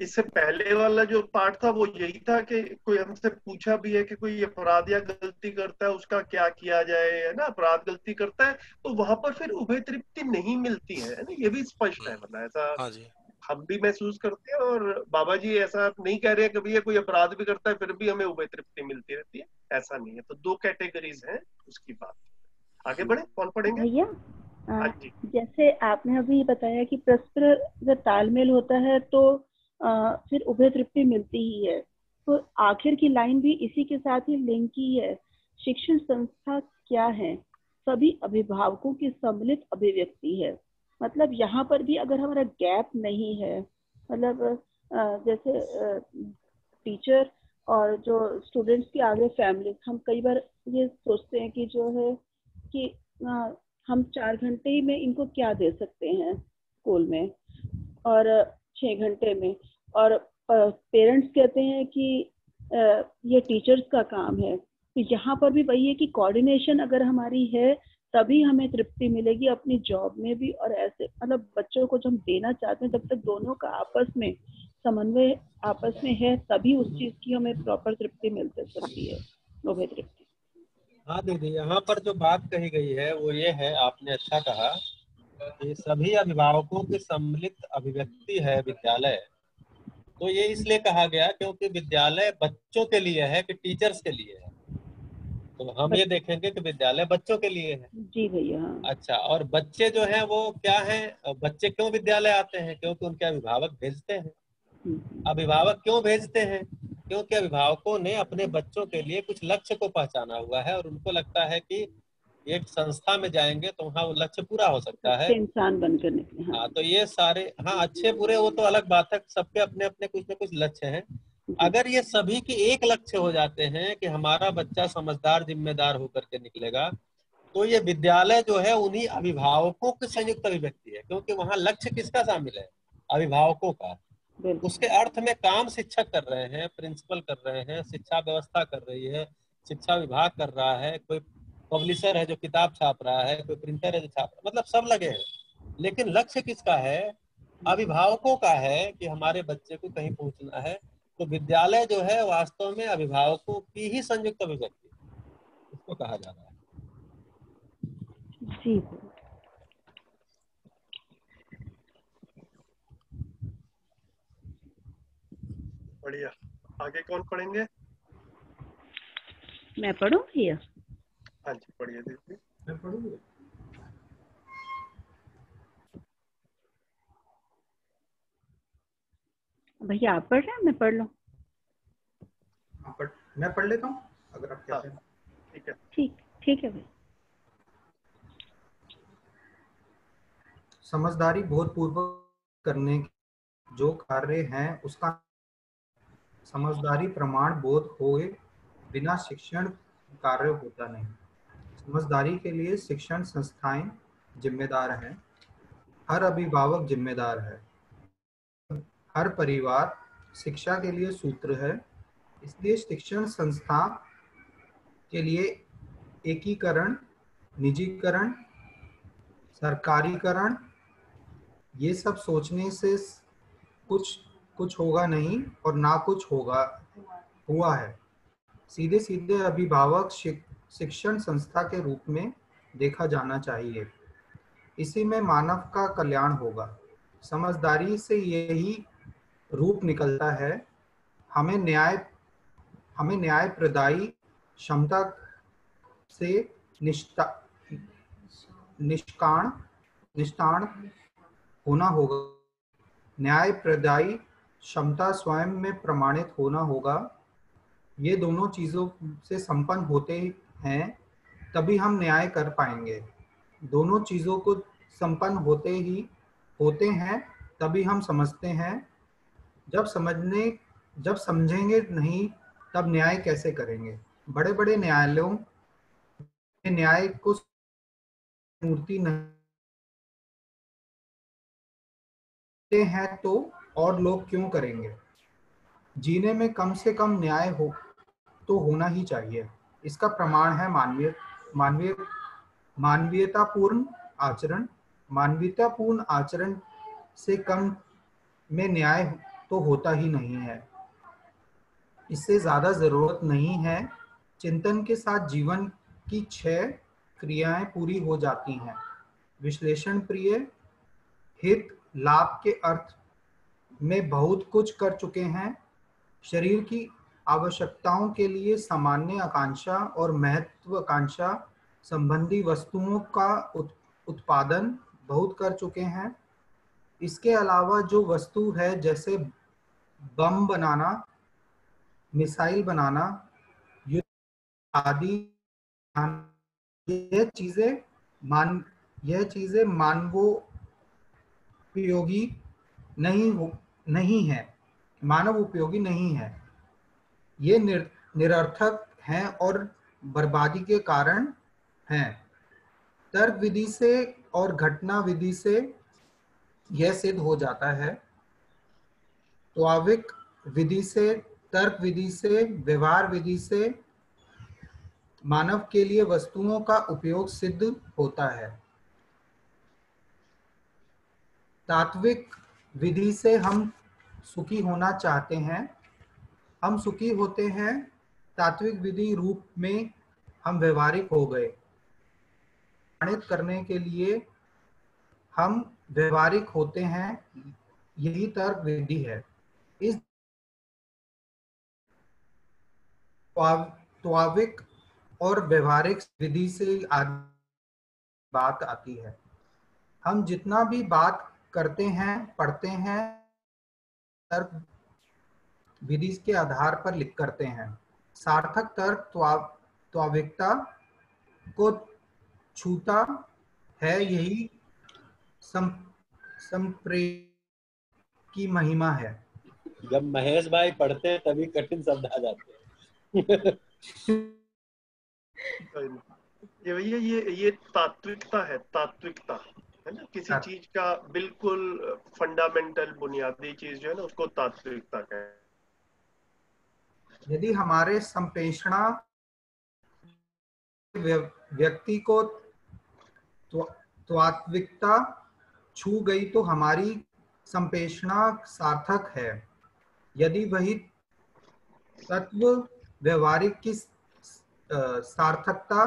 इससे पहले वाला जो पार्ट था वो यही था कि कोई हमसे पूछा भी है कि कोई अपराध या गलती करता है उसका क्या किया जाए, है ना, अपराध गलती करता है तो वहां पर फिर उभय तृप्ति नहीं मिलती है ना, ये भी स्पष्ट है, मतलब ऐसा हाँ जी, हम भी महसूस करते हैं और बाबा जी ऐसा नहीं कह रहे हैं कि भैया कोई अपराध भी करता है फिर भी हमें उभय तृप्ति मिलती रहती है, ऐसा नहीं है। तो दो कैटेगरीज हैं उसकी बात। आगे बढ़े, कौन पढ़ेंगे? भैया हाँ जी। जैसे आपने अभी बताया कि परस्पर अगर तालमेल होता है तो फिर उभय तृप्ति मिलती ही है, तो आखिर की लाइन भी इसी के साथ ही लिंक की है। शिक्षण संस्था क्या है? सभी अभिभावकों की सम्मिलित अभिव्यक्ति है। मतलब यहाँ पर भी अगर हमारा गैप नहीं है, मतलब जैसे टीचर और जो स्टूडेंट्स के आगे फैमिली, हम कई बार ये सोचते हैं कि जो है कि हम 4 घंटे में इनको क्या दे सकते हैं स्कूल में और 6 घंटे में, और पेरेंट्स कहते हैं कि ये टीचर्स का काम है। तो यहाँ पर भी वही है कि कोऑर्डिनेशन अगर हमारी है तभी हमें तृप्ति मिलेगी अपनी जॉब में भी, और ऐसे मतलब बच्चों को जो हम देना चाहते हैं, जब तक दोनों का आपस में समन्वय आपस में है तभी उस चीज की हमें प्रॉपर तृप्ति मिल सकती है, उभय तृप्ति। हाँ दीदी, यहाँ पर जो बात कही गई है वो ये है, आपने अच्छा कहा कि सभी अभिभावकों की सम्मिलित अभिव्यक्ति है विद्यालय। तो ये इसलिए कहा गया क्योंकि विद्यालय बच्चों के लिए है कि टीचर्स के लिए है? तो हम ये देखेंगे कि विद्यालय बच्चों के लिए है। जी भैया। अच्छा, और बच्चे जो हैं वो क्या हैं? बच्चे क्यों विद्यालय आते हैं? क्योंकि उनके अभिभावक भेजते हैं। अभिभावक क्यों भेजते हैं? क्योंकि अभिभावकों ने अपने बच्चों के लिए कुछ लक्ष्य को पहचाना हुआ है और उनको लगता है कि एक संस्था में जाएंगे तो वहाँ वो लक्ष्य पूरा हो सकता है, इंसान बनकर निकले। हाँ, तो ये सारे, हाँ अच्छे बुरे वो तो अलग बात है, सबके अपने अपने कुछ न कुछ लक्ष्य हैं। अगर ये सभी के एक लक्ष्य हो जाते हैं कि हमारा बच्चा समझदार जिम्मेदार होकर के निकलेगा, तो ये विद्यालय जो है उन्हीं अभिभावकों की संयुक्त अभिव्यक्ति है, क्योंकि वहाँ लक्ष्य किसका शामिल है? अभिभावकों का। उसके अर्थ में काम शिक्षक कर रहे हैं, प्रिंसिपल कर रहे हैं, शिक्षा व्यवस्था कर रही है, शिक्षा विभाग कर रहा है, कोई पब्लिशर है जो किताब छाप रहा है, कोई प्रिंटर है जो छाप रहा है, मतलब सब लगे हैं, लेकिन लक्ष्य किसका है? अभिभावकों का है कि हमारे बच्चे को कहीं पहुंचना है। तो विद्यालय जो है वास्तव में अभिभावकों की ही संयुक्त अभिव्यक्ति इसको कहा जा रहा है। जी बढ़िया, आगे कौन पढ़ेंगे? मैं पढ़ूं भैया? हाँ जी पढ़िए दीदी। मैं पढ़ूंगी। भैया आप पढ़ रहे हैं, मैं पढ़ लूं? मैं पढ़ लेता हूँ अगर आप कहते हैं। ठीक है, ठीक है भैया। समझदारी बोधपूर्वक करने के जो कार्य हैं उसका समझदारी प्रमाण बोध होए बिना शिक्षण कार्य होता नहीं। समझदारी के लिए शिक्षण संस्थाएं जिम्मेदार हैं, हर अभिभावक जिम्मेदार है, हर परिवार शिक्षा के लिए सूत्र है। इसलिए शिक्षण संस्था के लिए एकीकरण, निजीकरण, सरकारीकरण ये सब सोचने से कुछ होगा नहीं और ना कुछ हुआ है। सीधे सीधे अभिभावक शिक्षण संस्था के रूप में देखा जाना चाहिए। इसी में मानव का कल्याण होगा। समझदारी से यही रूप निकलता है। हमें न्याय प्रदायी क्षमता से निष्ठान होना होगा। न्याय प्रदायी क्षमता स्वयं में प्रमाणित होना होगा। ये दोनों चीजों से संपन्न होते हैं तभी हम न्याय कर पाएंगे। दोनों चीजों को संपन्न होते हैं तभी हम समझते हैं। जब समझेंगे नहीं तब न्याय कैसे करेंगे। बड़े बड़े न्यायालयों में न्याय को मूर्ति नहीं हैं तो और लोग क्यों करेंगे। जीने में कम से कम न्याय होना ही चाहिए। इसका प्रमाण है मानवीयतापूर्ण आचरण। मानवीयतापूर्ण आचरण से कम में न्याय तो होता ही नहीं है। इससे ज्यादा जरूरत नहीं है। चिंतन के साथ जीवन की 6 क्रियाएं पूरी हो जाती हैं। विश्लेषण, प्रिय, हित, लाभ के अर्थ में बहुत कुछ कर चुके हैं। शरीर की आवश्यकताओं के लिए सामान्य आकांक्षा और महत्वाकांक्षा संबंधी वस्तुओं का उत्पादन बहुत कर चुके हैं। इसके अलावा जो वस्तु है जैसे बम बनाना, मिसाइल बनाना, युद्ध आदि, यह चीजें मानवोपयोगी नहीं है। मानव उपयोगी नहीं है। ये निरर्थक हैं और बर्बादी के कारण हैं। तर्क विधि से और घटना विधि से यह सिद्ध हो जाता है। स्वाभाविक विधि से, तर्क विधि से, व्यवहार विधि से मानव के लिए वस्तुओं का उपयोग सिद्ध होता है। तात्विक विधि से हम सुखी होना चाहते हैं, हम सुखी होते हैं। तात्विक विधि रूप में हम व्यवहारिक हो गए। प्रमाणित करने के लिए हम व्यवहारिक होते हैं, यही तर्क विधि है। इस स्वाभाविक और व्यवहारिक विधि से बात आती है। हम जितना भी बात करते हैं, पढ़ते हैं, तर्क विधि के आधार पर लिख करते हैं। सार्थक तर्क स्वाभाविकता को छूता है। यही संप्रेम की महिमा है। जब महेश भाई पढ़ते हैं तभी कठिन शब्द आ जाते हैं। ये भैया ये तात्विकता है। तात्विकता है ना, किसी चीज का बिल्कुल फंडामेंटल बुनियादी चीज जो है ना उसको तात्विकता कहते हैं। यदि हमारे संप्रेषणा व्यक्ति को तात्विकता छू गई तो हमारी संप्रेषणा सार्थक है। यदि वही तत्व व्यवहारिक की सार्थकता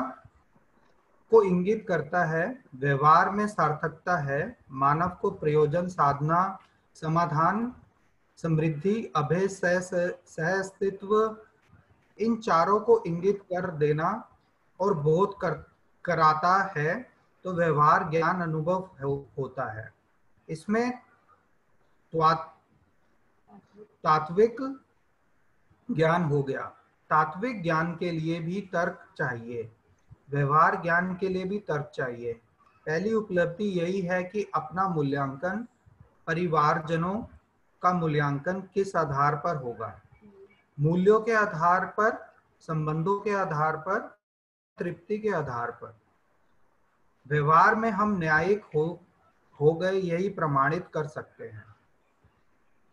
को इंगित करता है, व्यवहार में सार्थकता है, मानव को प्रयोजन, साधना, समाधान, समृद्धि, अभय, सह अस्तित्व, इन चारों को इंगित कर देना और बोध कराता है तो व्यवहार ज्ञान अनुभव होता है। इसमें तात्विक ज्ञान हो गया। तात्विक ज्ञान के लिए भी तर्क चाहिए, व्यवहार ज्ञान के लिए भी तर्क चाहिए। पहली उपलब्धि यही है कि अपना मूल्यांकन परिवारजनों का मूल्यांकन किस आधार पर होगा? मूल्यों के आधार पर, संबंधों के आधार पर, तृप्ति के आधार पर। व्यवहार में हम न्यायिक हो गए यही प्रमाणित कर सकते हैं।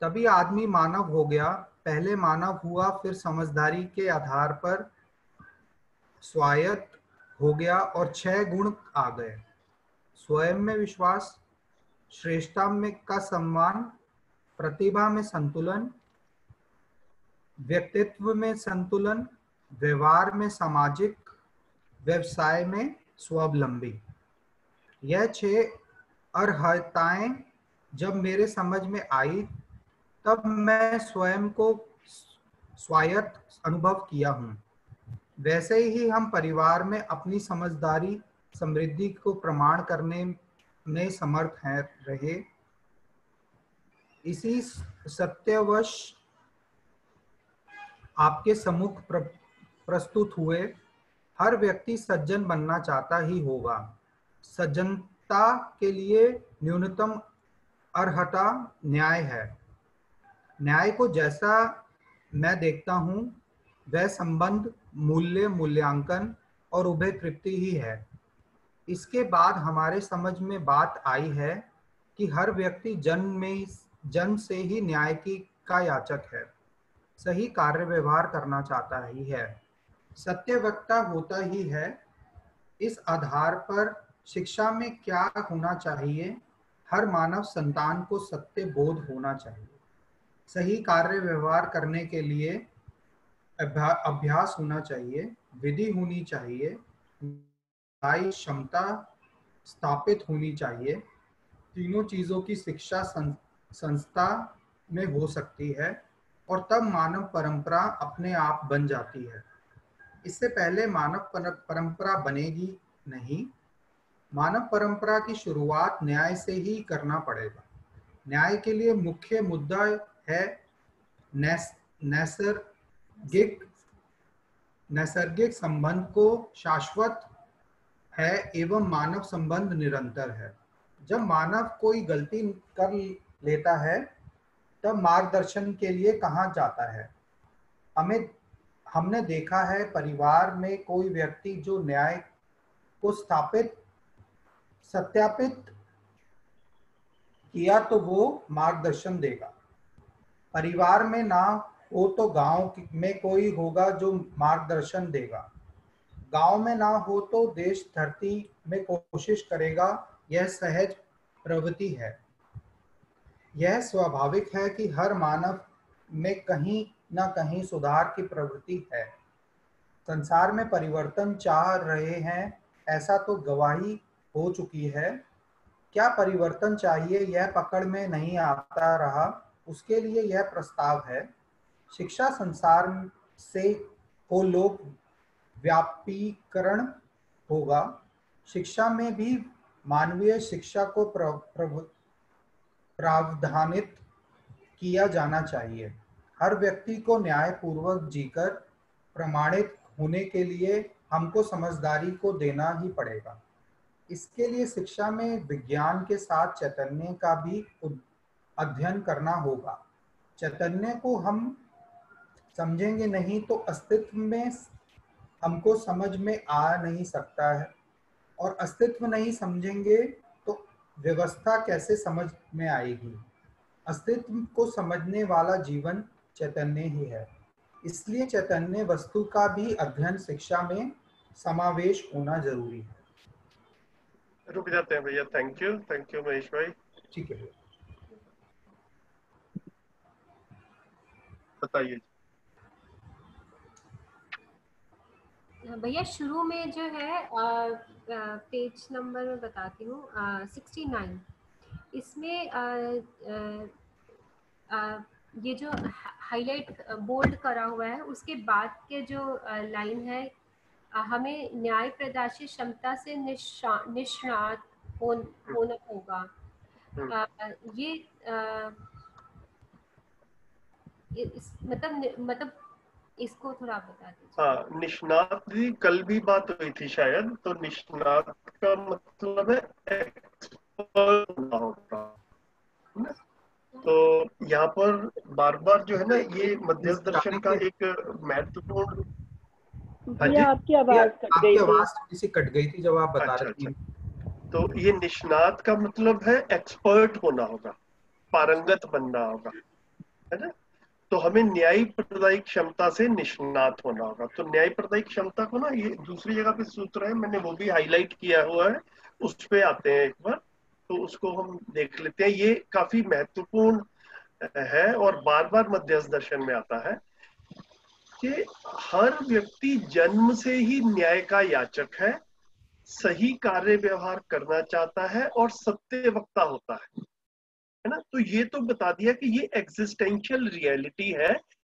तभी आदमी मानव हो गया। पहले मानव हुआ, फिर समझदारी के आधार पर स्वायत्त हो गया और 6 गुण आ गए: स्वयं में विश्वास, श्रेष्ठता में का सम्मान, प्रतिभा में संतुलन, व्यक्तित्व में संतुलन, व्यवहार में सामाजिक, व्यवसाय में स्वावलंबी। यह 6 अर्हताएं जब मेरे समझ में आई तब मैं स्वयं को स्वायत्त अनुभव किया हूँ। वैसे ही हम परिवार में अपनी समझदारी, समृद्धि को प्रमाण करने में समर्थ हैं रहे। इसी सत्यवश आपके सम्मुख प्रस्तुत हुए। हर व्यक्ति सज्जन बनना चाहता ही होगा। सज्जनता के लिए न्यूनतम अर्हता न्याय है। न्याय को जैसा मैं देखता हूँ वह संबंध, मूल्य, मूल्यांकन और उभय तृप्ति ही है। इसके बाद हमारे समझ में बात आई है कि हर व्यक्ति जन्म से ही न्याय का याचक है, सही कार्य व्यवहार करना चाहता ही है, सत्यवक्ता होता ही है। इस आधार पर शिक्षा में क्या होना चाहिए? हर मानव संतान को सत्य बोध होना चाहिए। सही कार्य व्यवहार करने के लिए अभ्यास होना चाहिए, विधि होनी चाहिए, क्षमता स्थापित होनी चाहिए। तीनों चीजों की शिक्षा संस्था में हो सकती है और तब मानव परंपरा अपने आप बन जाती है। इससे पहले मानव परंपरा बनेगी नहीं। मानव परंपरा की शुरुआत न्याय से ही करना पड़ेगा। न्याय के लिए मुख्य मुद्दा है नैसर्गिक संबंध को शाश्वत है एवं मानव संबंध निरंतर है। जब मानव कोई गलती कर लेता है तब मार्गदर्शन के लिए कहाँ जाता है? हमने देखा है परिवार में कोई व्यक्ति जो न्याय को सत्यापित किया तो वो मार्गदर्शन देगा। परिवार में ना हो तो गांव में कोई होगा जो मार्गदर्शन देगा। गांव में ना हो तो देश धरती में कोशिश करेगा। यह सहज प्रवृत्ति है। यह स्वाभाविक है कि हर मानव में कहीं ना कहीं सुधार की प्रवृत्ति है। संसार में परिवर्तन चाह रहे हैं ऐसा तो गवाही हो चुकी है। क्या परिवर्तन चाहिए यह पकड़ में नहीं आता रहा, उसके लिए यह प्रस्ताव है। शिक्षा संसार से हो लोक व्यापीकरण होगा। शिक्षा में भी मानवीय शिक्षा को प्रावधानित किया जाना चाहिए। हर व्यक्ति को न्यायपूर्वक जीकर प्रमाणित होने के लिए हमको समझदारी को देना ही पड़ेगा। इसके लिए शिक्षा में विज्ञान के साथ चैतन्य का भी अध्ययन करना होगा। चैतन्य को हम समझेंगे नहीं तो अस्तित्व में हमको समझ में आ नहीं सकता है, और अस्तित्व नहीं समझेंगे तो व्यवस्था कैसे समझ में आएगी? अस्तित्व को समझने वाला जीवन चैतन्य ही है। इसलिए चैतन्य वस्तु का भी अध्ययन शिक्षा में समावेश होना जरूरी है। रुक जाते हैं भैया। थैंक यू महेश भाई। ठीक है, बताइए भैया। शुरू में जो है पेज नंबर में बताती हूँ 69, इसमें ये जो हाईलाइट बोल्ड करा हुआ है उसके बाद के जो लाइन है, हमें न्याय प्रदर्शित क्षमता से निष्णात होना होगा। ये मतलब इसको थोड़ा बता दीजिए। हाँ, निष्णात जी कल भी बात हुई थी शायद। तो निष्णात का मतलब है एक्सपर्ट होना होगा। है ना। तो यहाँ पर बार बार जो है ना ये मध्यस्थ दर्शन का एक महत्वपूर्ण। हाँ जी जी, आपकी आवाज कट आपकी गई थी। आवाज थोड़ी सी कट गई थी जब आप बता अच्छा रहे अच्छा। थे। तो ये निष्णात का मतलब है एक्सपर्ट होना होगा, पारंगत बनना होगा, है ना। तो हमें न्याय प्रदायी क्षमता से निष्णात होना होगा। तो न्याय प्रदायी क्षमता को ना ये दूसरी जगह पे सूत्र है, मैंने वो भी हाईलाइट किया हुआ है, उस पे आते हैं एक बार, तो उसको हम देख लेते हैं। ये काफी महत्वपूर्ण है और बार बार मध्यस्थ दर्शन में आता है कि हर व्यक्ति जन्म से ही न्याय का याचक है, सही कार्य व्यवहार करना चाहता है और सत्य वक्ता होता है ना। तो ये तो बता दिया कि ये एग्जिस्टेंशियल रियलिटी है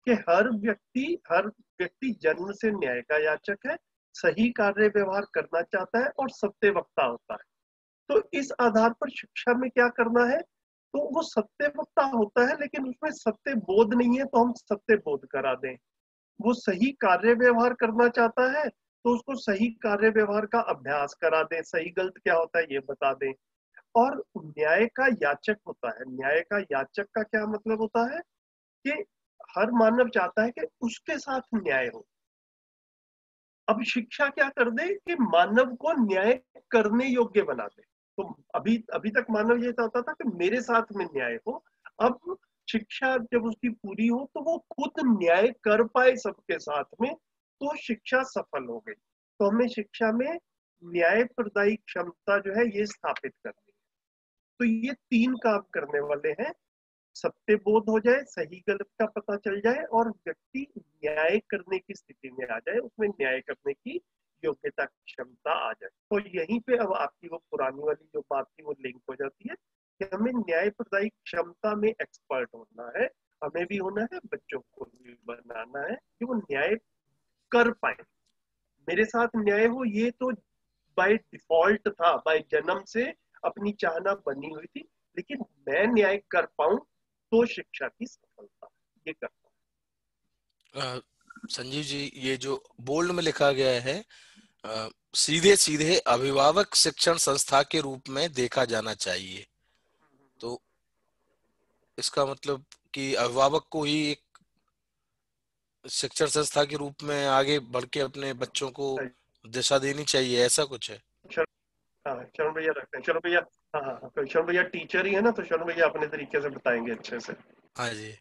कि हर व्यक्ति जन्म से न्याय का याचक है, सही कार्य व्यवहार करना चाहता है और सत्य वक्ता होता है। तो इस आधार पर शिक्षा में क्या करना है, तो वो सत्य वक्ता होता है लेकिन उसमें सत्य बोध नहीं है, तो हम सत्य बोध करा दें। वो सही कार्य व्यवहार करना चाहता है तो उसको सही कार्य व्यवहार का अभ्यास करा दें, सही गलत क्या होता है ये बता दें। और न्याय का याचक होता है, न्याय का याचक का क्या मतलब होता है कि हर मानव चाहता है कि उसके साथ न्याय हो। अब शिक्षा क्या कर दे कि मानव को न्याय करने योग्य बना दे। तो अभी अभी तक मानव ये चाहता था कि मेरे साथ में न्याय हो, अब शिक्षा जब उसकी पूरी हो तो वो खुद न्याय कर पाए सबके साथ में, तो शिक्षा सफल हो गई। तो हमें शिक्षा में न्याय प्रदायी क्षमता जो है ये स्थापित करनी है। तो ये 3 काम करने वाले हैं, सत्य बोध हो जाए, सही गलत का पता चल जाए और व्यक्ति न्याय करने की स्थिति में आ जाए, उसमें न्याय करने की योग्यता क्षमता आ जाए। तो यहीं पे अब आपकी वो पुरानी वाली जो बात थी वो लिंक हो जाती है कि हमें न्याय प्रदायी क्षमता में एक्सपर्ट होना है, हमें भी होना है, बच्चों को भी बनाना है कि वो न्याय कर पाए। मेरे साथ न्याय हो ये तो बाय डिफॉल्ट था, बाय जन्म से अपनी चाहना बनी हुई थी, लेकिन मैं न्याय कर पाऊं तो शिक्षा की सफलता ये करता है। संजीव जी, ये जो बोल्ड में लिखा गया है सीधे सीधे अभिभावक शिक्षण संस्था के रूप में देखा जाना चाहिए, तो इसका मतलब कि अभिभावक को ही एक शिक्षण संस्था के रूप में आगे बढ़ के अपने बच्चों को दिशा देनी चाहिए, ऐसा कुछ है? हाँ शरण भैया रखते हैं, शरण भैया। हाँ हाँ, तो शरण भैया टीचर ही है ना, तो शरण भैया अपने तरीके से बताएंगे अच्छे से। हाँ जी।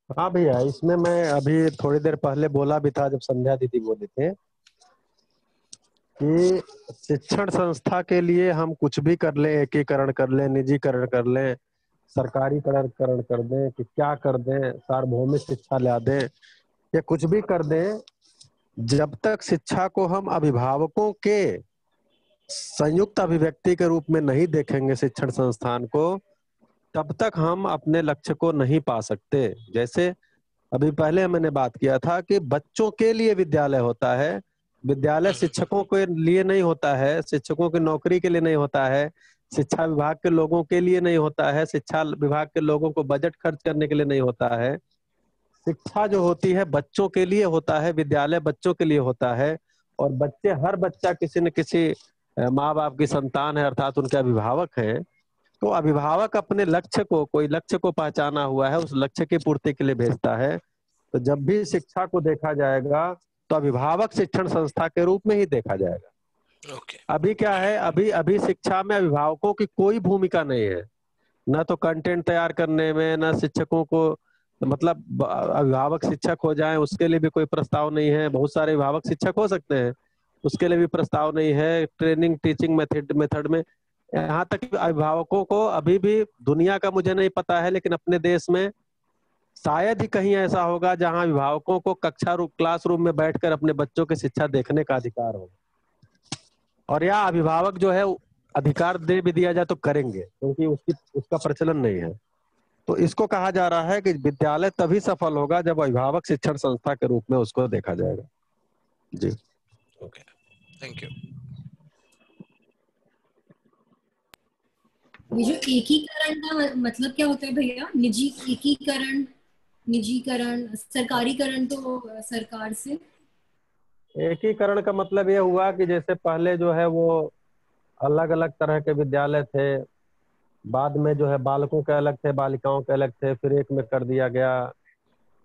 हाँ भैया, इसमें मैं अभी थोड़ी देर पहले बोला भी था जब संध्या दीदी बोले थे कि शिक्षण संस्था के लिए हम कुछ भी कर लें, एकीकरण कर लें, निजीकरण कर लें, सरकारीकरण कर दें, कि क्या कर दें, सार्वभौमिक शिक्षा ला दें या कुछ भी कर दें, जब तक शिक्षा को हम अभिभावकों के संयुक्त अभिव्यक्ति के रूप में नहीं देखेंगे शिक्षण संस्थान को, तब तक हम अपने लक्ष्य को नहीं पा सकते। जैसे अभी पहले मैंने बात किया था कि बच्चों के लिए विद्यालय होता है, विद्यालय शिक्षकों के लिए नहीं होता है, शिक्षकों की नौकरी के लिए नहीं होता है, शिक्षा विभाग के लोगों के लिए नहीं होता है, शिक्षा विभाग के लोगों को बजट खर्च करने के लिए नहीं होता है। शिक्षा जो होती है बच्चों के लिए होता है, विद्यालय बच्चों के लिए होता है, और बच्चे, हर बच्चा किसी न किसी माँ बाप की संतान है, अर्थात उनके अभिभावक हैं। तो अभिभावक अपने लक्ष्य को, कोई लक्ष्य को पहचाना हुआ है, उस लक्ष्य की पूर्ति के लिए भेजता है। तो जब भी शिक्षा को देखा जाएगा तो अभिभावक शिक्षण संस्था के रूप में ही देखा जाएगा। अभी क्या है, अभी अभी शिक्षा में अभिभावकों की कोई भूमिका नहीं है, न तो कंटेंट तैयार करने में, न शिक्षकों को, मतलब अभिभावक शिक्षक हो जाएं उसके लिए भी कोई प्रस्ताव नहीं है। बहुत सारे अभिभावक शिक्षक हो सकते हैं, उसके लिए भी प्रस्ताव नहीं है। ट्रेनिंग टीचिंग मेथड में, यहाँ तक कि अभिभावकों को अभी भी, दुनिया का मुझे नहीं पता है, लेकिन अपने देश में शायद ही कहीं ऐसा होगा जहां अभिभावकों को क्लासरूम में बैठकर अपने बच्चों की शिक्षा देखने का अधिकार हो, और या अभिभावक जो है अधिकार दे भी दिया जाए तो करेंगे, क्योंकि उसका प्रचलन नहीं है। तो इसको कहा जा रहा है कि विद्यालय तभी सफल होगा जब अभिभावक शिक्षण संस्था के रूप में उसको देखा जाएगा। जी ओके, थैंक यू। ये जो एकीकरण का मतलब क्या होता है भैया? निजीकरण, सरकारीकरण तो सरकार से। एकीकरण का मतलब ये हुआ कि जैसे पहले जो है वो अलग अलग तरह के विद्यालय थे। बाद में जो है बालकों के अलग थे, बालिकाओं के अलग थे, फिर एक में कर दिया गया।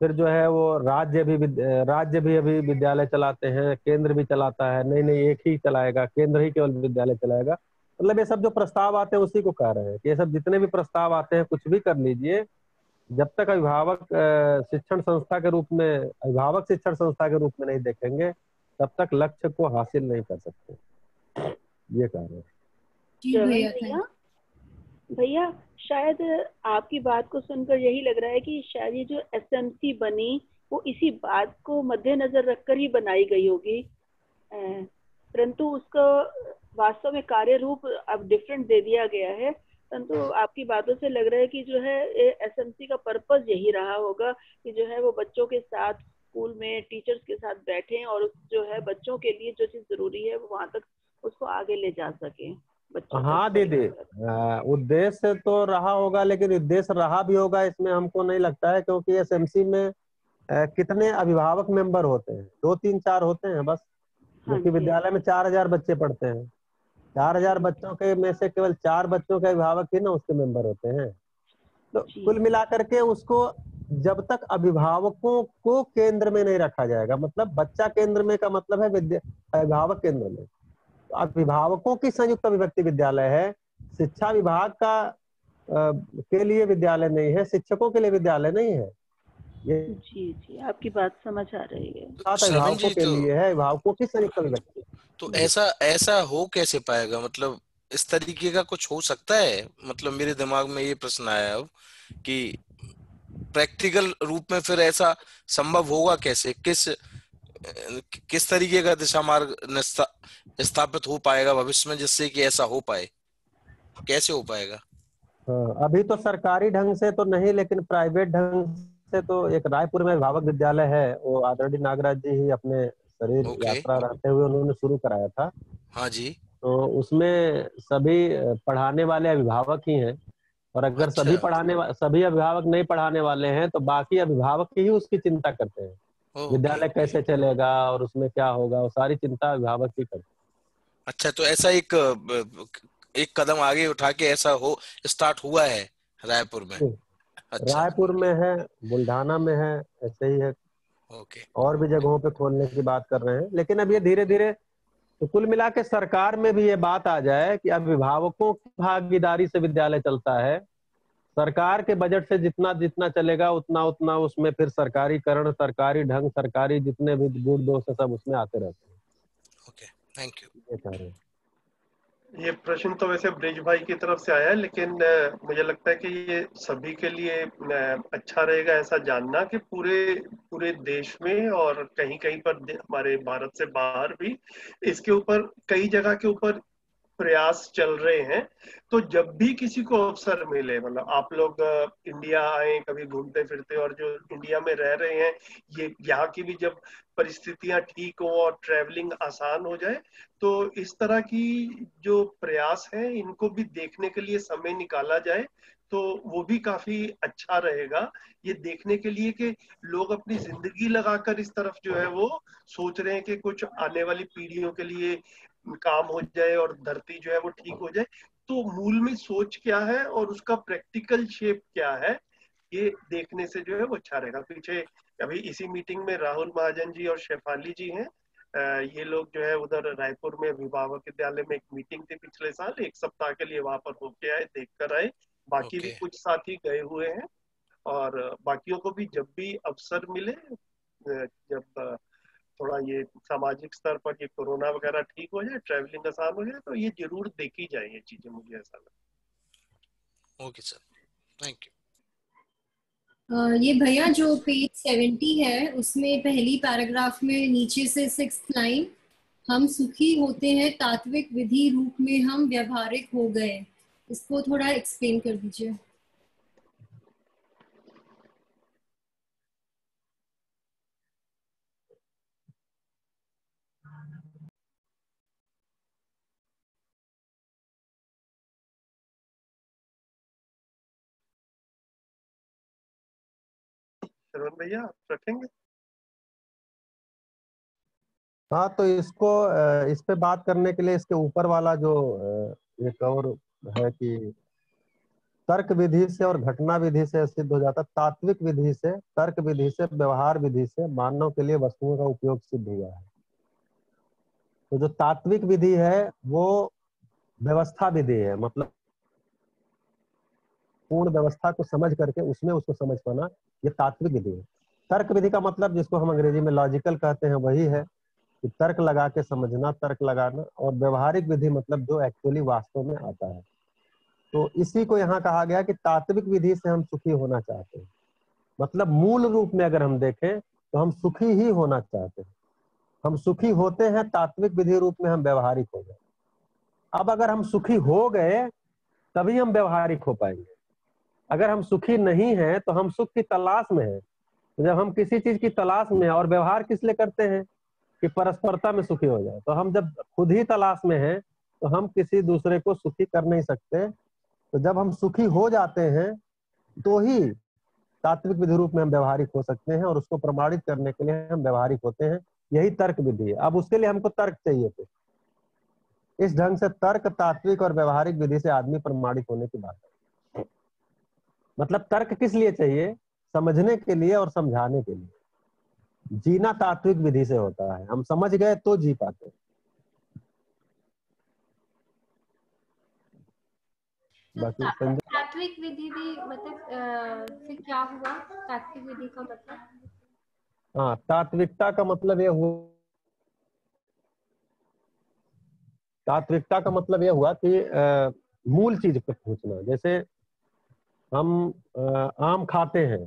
फिर जो है वो राज्य भी अभी विद्यालय चलाते हैं, केंद्र भी चलाता है। नहीं नहीं, एक ही चलाएगा, केंद्र ही केवल विद्यालय चलाएगा। मतलब ये सब जो प्रस्ताव आते हैं उसी को कह रहे हैं कि ये सब जितने भी प्रस्ताव आते हैं कुछ भी कर लीजिए, जब तक शिक्षण संस्था के रूप में अभिभावक शिक्षण संस्था के रूप में नहीं देखेंगे, तब तक लक्ष्य को हासिल नहीं कर सकते, ये कह रहे हैं। जी श्रवण भैया, भैया, भैया शायद आपकी बात को सुनकर यही लग रहा है कि शायद ये जो एसएमसी बनी वो इसी बात को मद्देनजर रखकर ही बनाई गई होगी, परंतु उसका वास्तव में कार्य रूप अब डिफरेंट दे दिया गया है। परंतु आपकी बातों से लग रहा है कि जो है एसएमसी का पर्पस यही रहा होगा कि जो है वो बच्चों के साथ स्कूल में टीचर्स के साथ बैठें और जो है बच्चों के लिए जो चीज जरूरी है वो वहां तक उसको आगे ले जा सके बच्चों हाँ तक दीदी, परिवार तक। उद्देश्य तो रहा होगा, लेकिन उद्देश्य रहा भी होगा इसमें हमको नहीं लगता है, क्योंकि एसएमसी में कितने अभिभावक मेंबर होते हैं? 2 3 4 होते हैं बस, हाँ जबकि जी, विद्यालय में 4,000 बच्चे पढ़ते हैं। 4,000 जी बच्चों के में से केवल 4 बच्चों के अभिभावक ही ना उसके मेंबर होते हैं। तो जी कुल मिलाकर के उसको, जब तक अभिभावकों को केंद्र में नहीं रखा जाएगा, मतलब बच्चा केंद्र में का मतलब है अभिभावक केंद्र में, तो अभिभावकों की संयुक्त अभिव्यक्ति विद्यालय है। शिक्षा विभाग के लिए विद्यालय नहीं है, शिक्षकों के लिए विद्यालय नहीं है, ये जी जी आपकी बात समझ आ रही है। बात श्रवण अभिभावकों जी, के लिए है, अभिभावकों की संयुक्त अभिव्यक्ति। तो जी। ऐसा ऐसा हो कैसे पाएगा? मतलब इस तरीके का कुछ हो सकता है? मतलब मेरे दिमाग में ये प्रश्न आया अब कि प्रैक्टिकल रूप में फिर ऐसा संभव होगा कैसे? किस तरीके का दिशा मार्ग स्थापित हो पाएगा भविष्य में जिससे कि ऐसा हो पाए? कैसे हो पाएगा? हाँ, अभी तो सरकारी ढंग से तो नहीं, लेकिन प्राइवेट ढंग से तो एक रायपुर में अभिभावक विद्यालय है, वो आदरणीय नागराज जी ही अपने शरीर ओके। यात्रा रहते हुए उन्होंने शुरू कराया था। हाँ जी। तो उसमें सभी पढ़ाने वाले अभिभावक ही हैं, और अगर अच्छा। सभी अभिभावक नहीं पढ़ाने वाले हैं तो बाकी अभिभावक ही उसकी चिंता करते हैं, ओके विद्यालय ओके। कैसे चलेगा और उसमें क्या होगा, वो सारी चिंता अभिभावक ही करते अच्छा, तो ऐसा एक कदम आगे उठा के ऐसा हो स्टार्ट हुआ है रायपुर में? हैं। अच्छा। रायपुर में है, बुल्ढाना में है, ऐसे ही है, ओके। और भी जगहों पे खोलने की बात कर रहे हैं। लेकिन अब ये धीरे धीरे, तो कुल मिला के सरकार में भी ये बात आ जाए कि अभिभावकों की भागीदारी से विद्यालय चलता है। सरकार के बजट से जितना जितना चलेगा उतना उतना उसमें फिर सरकारीकरण, सरकारी ढंग, सरकारी जितने भी गुण दोष है सब उसमें आते रहते हैं। Okay, thank you. ये कह रहे हैं। ये प्रश्न तो वैसे ब्रिज भाई की तरफ से आया है, लेकिन मुझे लगता है कि ये सभी के लिए अच्छा रहेगा ऐसा जानना कि पूरे पूरे देश में और कहीं कहीं पर हमारे भारत से बाहर भी इसके ऊपर कई जगह के ऊपर प्रयास चल रहे हैं। तो जब भी किसी को अवसर मिले, मतलब आप लोग इंडिया आए कभी घूमते फिरते, और जो इंडिया में रह रहे हैं, ये यहाँ की भी जब परिस्थितियां ठीक हो और ट्रैवलिंग आसान हो जाए, तो इस तरह की जो प्रयास है इनको भी देखने के लिए समय निकाला जाए, तो वो भी काफी अच्छा रहेगा। ये देखने के लिए कि लोग अपनी जिंदगी लगाकर इस तरफ जो है वो सोच रहे हैं कि कुछ आने वाली पीढ़ियों के लिए काम हो जाए और धरती जो है वो ठीक हो जाए। तो मूल में सोच क्या है और उसका प्रैक्टिकल शेप क्या है, ये देखने से जो है वो अच्छा रहेगा। पीछे अभी इसी मीटिंग में राहुल महाजन जी और शेफाली जी हैं। ये लोग जो है उधर रायपुर में अभिभावक विद्यालय में एक मीटिंग थी पिछले साल, 1 सप्ताह के लिए वहां पर होके आए, देख कर आए। बाकी भी ओके। कुछ साथी गए हुए हैं, और बाकियों को भी जब भी अवसर मिले, जब थोड़ा ये सामाजिक स्तर पर ये कोरोना वगैरह ठीक हो जाए, ट्रैवलिंग आसान हो जाए, तो ये जरूर देखी जाए ये चीजें, मुझे ऐसा लगता ओके सर, थैंक यू। ये भैया जो पेज 70 है उसमें पहली पैराग्राफ में नीचे से 6th लाइन, हम सुखी होते हैं तात्विक विधि रूप में हम व्यवहारिक हो गए, इसको थोड़ा एक्सप्लेन कर दीजिए। है। श्रवण भैया आप रखेंगे? हाँ, तो इसको इस पे बात करने के लिए इसके ऊपर वाला जो एक और है कि तर्क विधि से और घटना विधि से सिद्ध हो जाता, तात्विक विधि से, तर्क विधि से, व्यवहार विधि से मानव के लिए वस्तुओं का उपयोग सिद्ध हुआ है। तो जो तात्विक विधि है वो व्यवस्था विधि है, मतलब पूर्ण व्यवस्था को समझ करके उसमें उसको समझ पाना, ये तात्विक विधि है। तर्क विधि का मतलब जिसको हम अंग्रेजी में लॉजिकल कहते हैं वही है कि तर्क लगा के समझना, तर्क लगाना। और व्यवहारिक विधि मतलब जो एक्चुअली वास्तव में आता है। तो इसी को यहाँ कहा गया कि तात्विक विधि से हम सुखी होना चाहते हैं। मतलब मूल रूप में अगर हम देखें तो हम सुखी ही होना चाहते हैं। हम सुखी होते हैं तात्विक विधि रूप में, हम व्यवहारिक हो गए। अब अगर हम सुखी हो गए तभी हम व्यवहारिक हो पाएंगे। अगर हम सुखी नहीं हैं तो हम सुख की तलाश में हैं। जब हम किसी चीज की तलाश में, और व्यवहार किस लिए करते हैं कि परस्परता में सुखी हो जाए, तो हम जब खुद ही तलाश में हैं तो हम किसी दूसरे को सुखी कर नहीं सकते। तो जब हम सुखी हो जाते हैं तो ही तात्विक विधि रूप में हम व्यवहारिक हो सकते हैं, और उसको प्रमाणित करने के लिए हम व्यवहारिक होते हैं। यही तर्क विधि है। अब उसके लिए हमको तर्क चाहिए थे। इस ढंग से तर्क, तात्विक और व्यवहारिक विधि से आदमी प्रमाणित होने की बात है। मतलब तर्क किस लिए चाहिए? समझने के लिए और समझाने के लिए। जीना तात्विक विधि से होता है, हम समझ गए तो जी पाते हैं। बाकी संजय। तात्विक विधि भी मतलब फिर क्या हुआ तात्विक विधि का मतलब? हाँ, तात्विकता का मतलब ये हुआ, तात्विकता का मतलब यह हुआ कि मूल चीज पर पहुंचना। जैसे हम आम खाते हैं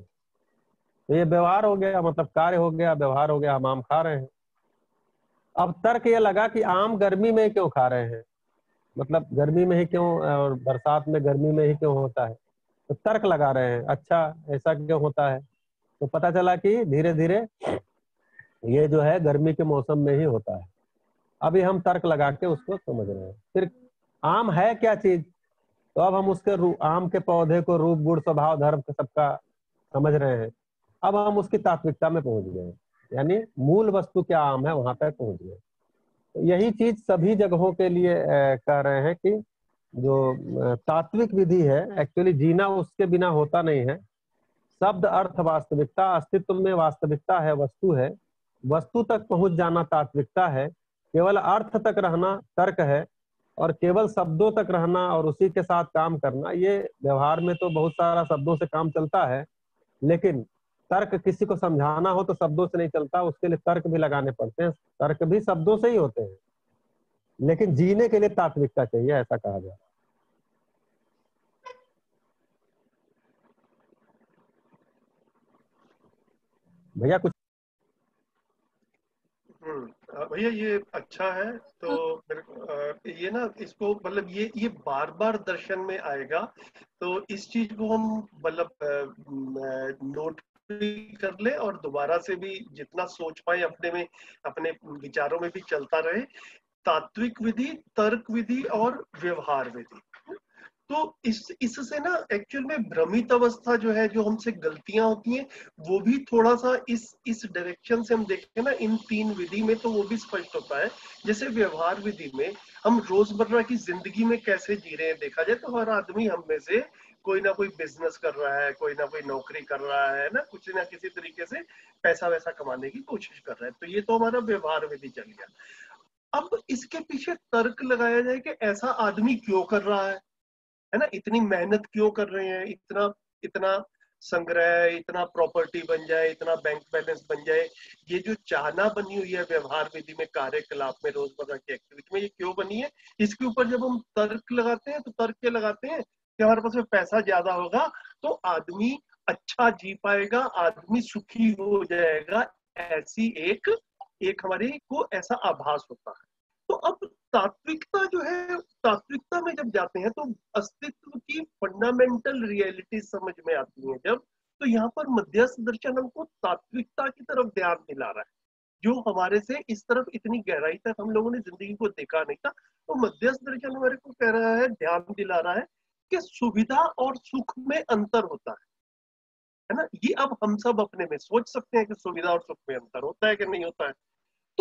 तो ये व्यवहार हो गया, मतलब कार्य हो गया, व्यवहार हो गया, हम आम खा रहे हैं। अब तर्क ये लगा कि आम गर्मी में क्यों खा रहे हैं, मतलब गर्मी में ही क्यों, और बरसात में गर्मी में ही क्यों होता है। तो तर्क लगा रहे हैं, अच्छा ऐसा क्यों होता है। तो पता चला कि धीरे धीरे ये जो है गर्मी के मौसम में ही होता है। अभी हम तर्क लगा के उसको समझ रहे हैं। फिर आम है क्या चीज, तो अब हम उसके आम के पौधे को रूप, गुण, स्वभाव, धर्म सबका समझ रहे हैं। अब हम उसकी तात्विकता में पहुंच गए हैं, यानी मूल वस्तु क्या आम है वहां तक पहुंच गए। तो यही चीज सभी जगहों के लिए कह रहे हैं कि जो तात्विक विधि है, एक्चुअली जीना उसके बिना होता नहीं है। शब्द, अर्थ, वास्तविकता, अस्तित्व में वास्तविकता है, वस्तु है। वस्तु तक पहुंच जाना तात्विकता है। केवल अर्थ तक रहना तर्क है। और केवल शब्दों तक रहना और उसी के साथ काम करना, ये व्यवहार में तो बहुत सारा शब्दों से काम चलता है, लेकिन तर्क किसी को समझाना हो तो शब्दों से नहीं चलता, उसके लिए तर्क भी लगाने पड़ते हैं। तर्क भी शब्दों से ही होते हैं, लेकिन जीने के लिए तात्विकता चाहिए, ऐसा कहा जाए। भैया कुछ? भैया ये अच्छा है। तो मेरे को ये ना इसको मतलब ये बार बार दर्शन में आएगा, तो इस चीज को हम मतलब नोट भी कर ले और दोबारा से भी जितना सोच पाए अपने में, अपने विचारों में भी चलता रहे। तात्विक विधि, तर्क विधि और व्यवहार विधि। तो इससे ना एक्चुअल में भ्रमित अवस्था जो है, जो हमसे गलतियां होती हैं, वो भी थोड़ा सा इस डायरेक्शन से हम देखें ना, इन तीन विधि में, तो वो भी स्पष्ट होता है। जैसे व्यवहार विधि में हम रोजमर्रा की जिंदगी में कैसे जी रहे हैं, देखा जाए तो हर आदमी हम में से कोई ना कोई बिजनेस कर रहा है, कोई ना कोई नौकरी कर रहा है ना, कुछ ना किसी तरीके से पैसा वैसा कमाने की कोशिश कर रहा है। तो ये तो हमारा व्यवहार विधि चल गया। अब इसके पीछे तर्क लगाया जाए कि ऐसा आदमी क्यों कर रहा है ना, इतनी मेहनत क्यों कर रहे हैं, इतना इतना संग्रह, इतना प्रॉपर्टी बन जाए, इतना बैंक बैलेंस बन जाए। ये जो चाहना बनी हुई है व्यवहार विधि में, कार्यकलाप में, रोजमर्रा की एक्टिविटी में, ये क्यों बनी है? इसके ऊपर जब हम तर्क लगाते हैं तो तर्क क्या लगाते हैं कि हमारे पास में पैसा ज्यादा होगा तो आदमी अच्छा जी पाएगा, आदमी सुखी हो जाएगा। ऐसी एक एक हमारे को ऐसा आभास होता है। तो अब तात्विकता जो है, तात्विकता में जब जाते हैं तो अस्तित्व की फंडामेंटल रियलिटी समझ में आती है जब, तो यहाँ पर मध्यस्थ दर्शन हमको तात्विकता की तरफ ध्यान दिला रहा है, जो हमारे से इस तरफ इतनी गहराई तक हम लोगों ने जिंदगी को देखा नहीं था। तो मध्यस्थ दर्शन हमारे को कह रहा है, ध्यान दिला रहा है कि सुविधा और सुख में अंतर होता है ना। ये अब हम सब अपने में सोच सकते हैं कि सुविधा और सुख में अंतर होता है कि नहीं होता है।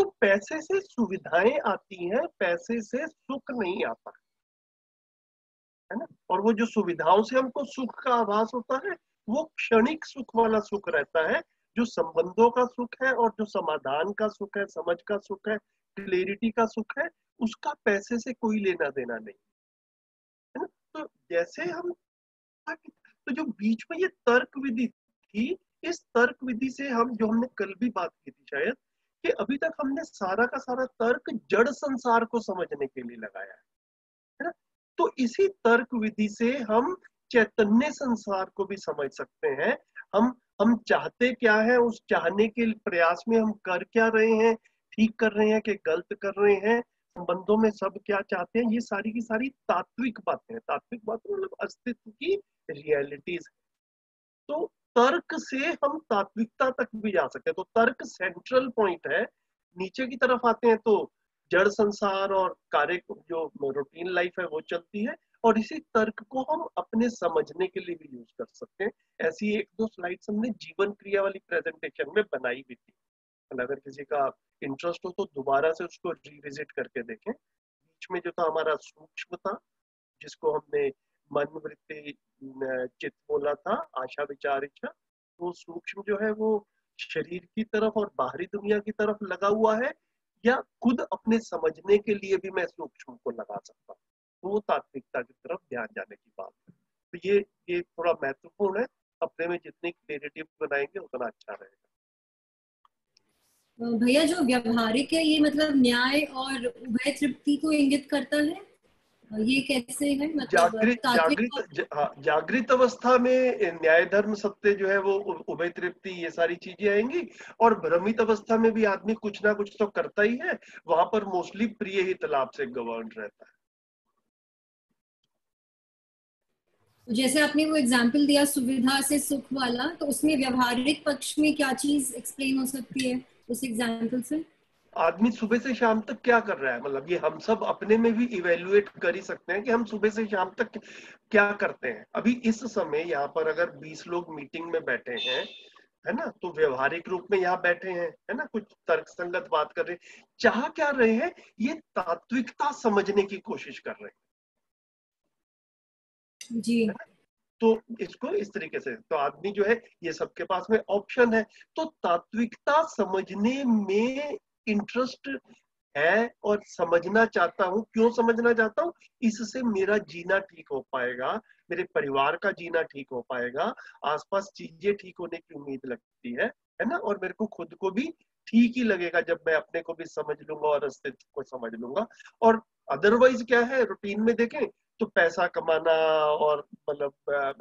तो पैसे से सुविधाएं आती हैं, पैसे से सुख नहीं आता है ना। और वो जो सुविधाओं से हमको सुख का आभास होता है वो क्षणिक सुख वाला सुख रहता है। जो संबंधों का सुख है और जो समाधान का सुख है, समझ का सुख है, क्लेरिटी का सुख है, उसका पैसे से कोई लेना देना नहीं है ना। तो जैसे हम, तो जो बीच में ये तर्क विधि थी, इस तर्क विधि से हम, जो हमने कल भी बात की थी शायद, कि अभी तक हमने सारा का सारा तर्क जड़ संसार को समझने के लिए लगाया है ना। तो इसी तर्क विधि से हम चैतन्य संसार को भी समझ सकते हैं। हम चाहते क्या है, उस चाहने के प्रयास में हम कर क्या रहे हैं, ठीक कर रहे हैं कि गलत कर रहे हैं, संबंधों में सब क्या चाहते हैं, ये सारी की सारी तात्विक बातें हैं। तात्विक बातें मतलब अस्तित्व की रियलिटीज। तो तर्क से हम तात्विकता तक भी जा सकते हैं। तो तर्क सेंट्रल पॉइंट है। नीचे की तरफ आते हैं तो जड़ संसार और कार्य, जो रूटीन लाइफ है वो चलती है, और इसी तर्क को हम अपने समझने के लिए भी यूज कर सकते हैं। ऐसी एक दो स्लाइड्स हमने जीवन क्रिया वाली प्रेजेंटेशन में बनाई भी थी। अगर किसी का इंटरेस्ट हो तो दोबारा से उसको रिविजिट करके देखें। बीच में जो था हमारा सूक्ष्म था, जिसको हमने मन, वृत्ति, चित्त बोला था, आशा, विचार, इच्छा। वो सूक्ष्म जो है वो शरीर की तरफ और बाहरी दुनिया की तरफ लगा हुआ है, या खुद अपने समझने के लिए भी मैं सूक्ष्म को लगा सकता हूँ। तो वो तात्विकता की तरफ ध्यान जाने की बात है। तो ये थोड़ा महत्वपूर्ण है। अपने में जितनी क्लियरिटी बनाएंगे उतना अच्छा रहेगा। भैया जो व्यवहारिक है ये मतलब न्याय और उभय तृप्ति को इंगित करता है, ये कैसे है? मतलब जागृत अवस्था में न्याय धर्म सत्य जो है वो उभय तृप्ति ये सारी चीजें आएंगी, और भ्रमित अवस्था में भी आदमी कुछ ना कुछ तो करता ही है। वहां पर मोस्टली प्रिय हित लाभ से गवर्न रहता है। जैसे आपने वो एग्जाम्पल दिया सुविधा से सुख वाला, तो उसमें व्यवहारिक पक्ष में क्या चीज एक्सप्लेन हो सकती है उस एग्जाम्पल से? आदमी सुबह से शाम तक क्या कर रहा है, मतलब ये हम सब अपने में भी इवेल्युएट कर ही सकते हैं कि हम सुबह से शाम तक क्या करते हैं। अभी इस समय यहाँ पर अगर 20 लोग मीटिंग में बैठे हैं, है ना, तो व्यवहारिक रूप में यहाँ बैठे हैं, है ना, कुछ तर्कसंगत बात कर रहे हैं, चाह क्या रहे हैं, ये तात्विकता समझने की कोशिश कर रहे हैं जी। तो इसको इस तरीके से, तो आदमी जो है ये सबके पास में ऑप्शन है। तो तात्विकता समझने में इंटरेस्ट है और समझना चाहता हूँ। क्यों समझना चाहता हूँ? इससे मेरा जीना ठीक हो पाएगा, मेरे परिवार का जीना ठीक हो पाएगा, आसपास चीजें ठीक होने की उम्मीद लगती है ना, और मेरे को खुद को भी ठीक ही लगेगा जब मैं अपने को भी समझ लूंगा और अस्तित्व को समझ लूंगा। और अदरवाइज क्या है, रूटीन में देखें तो पैसा कमाना और मतलब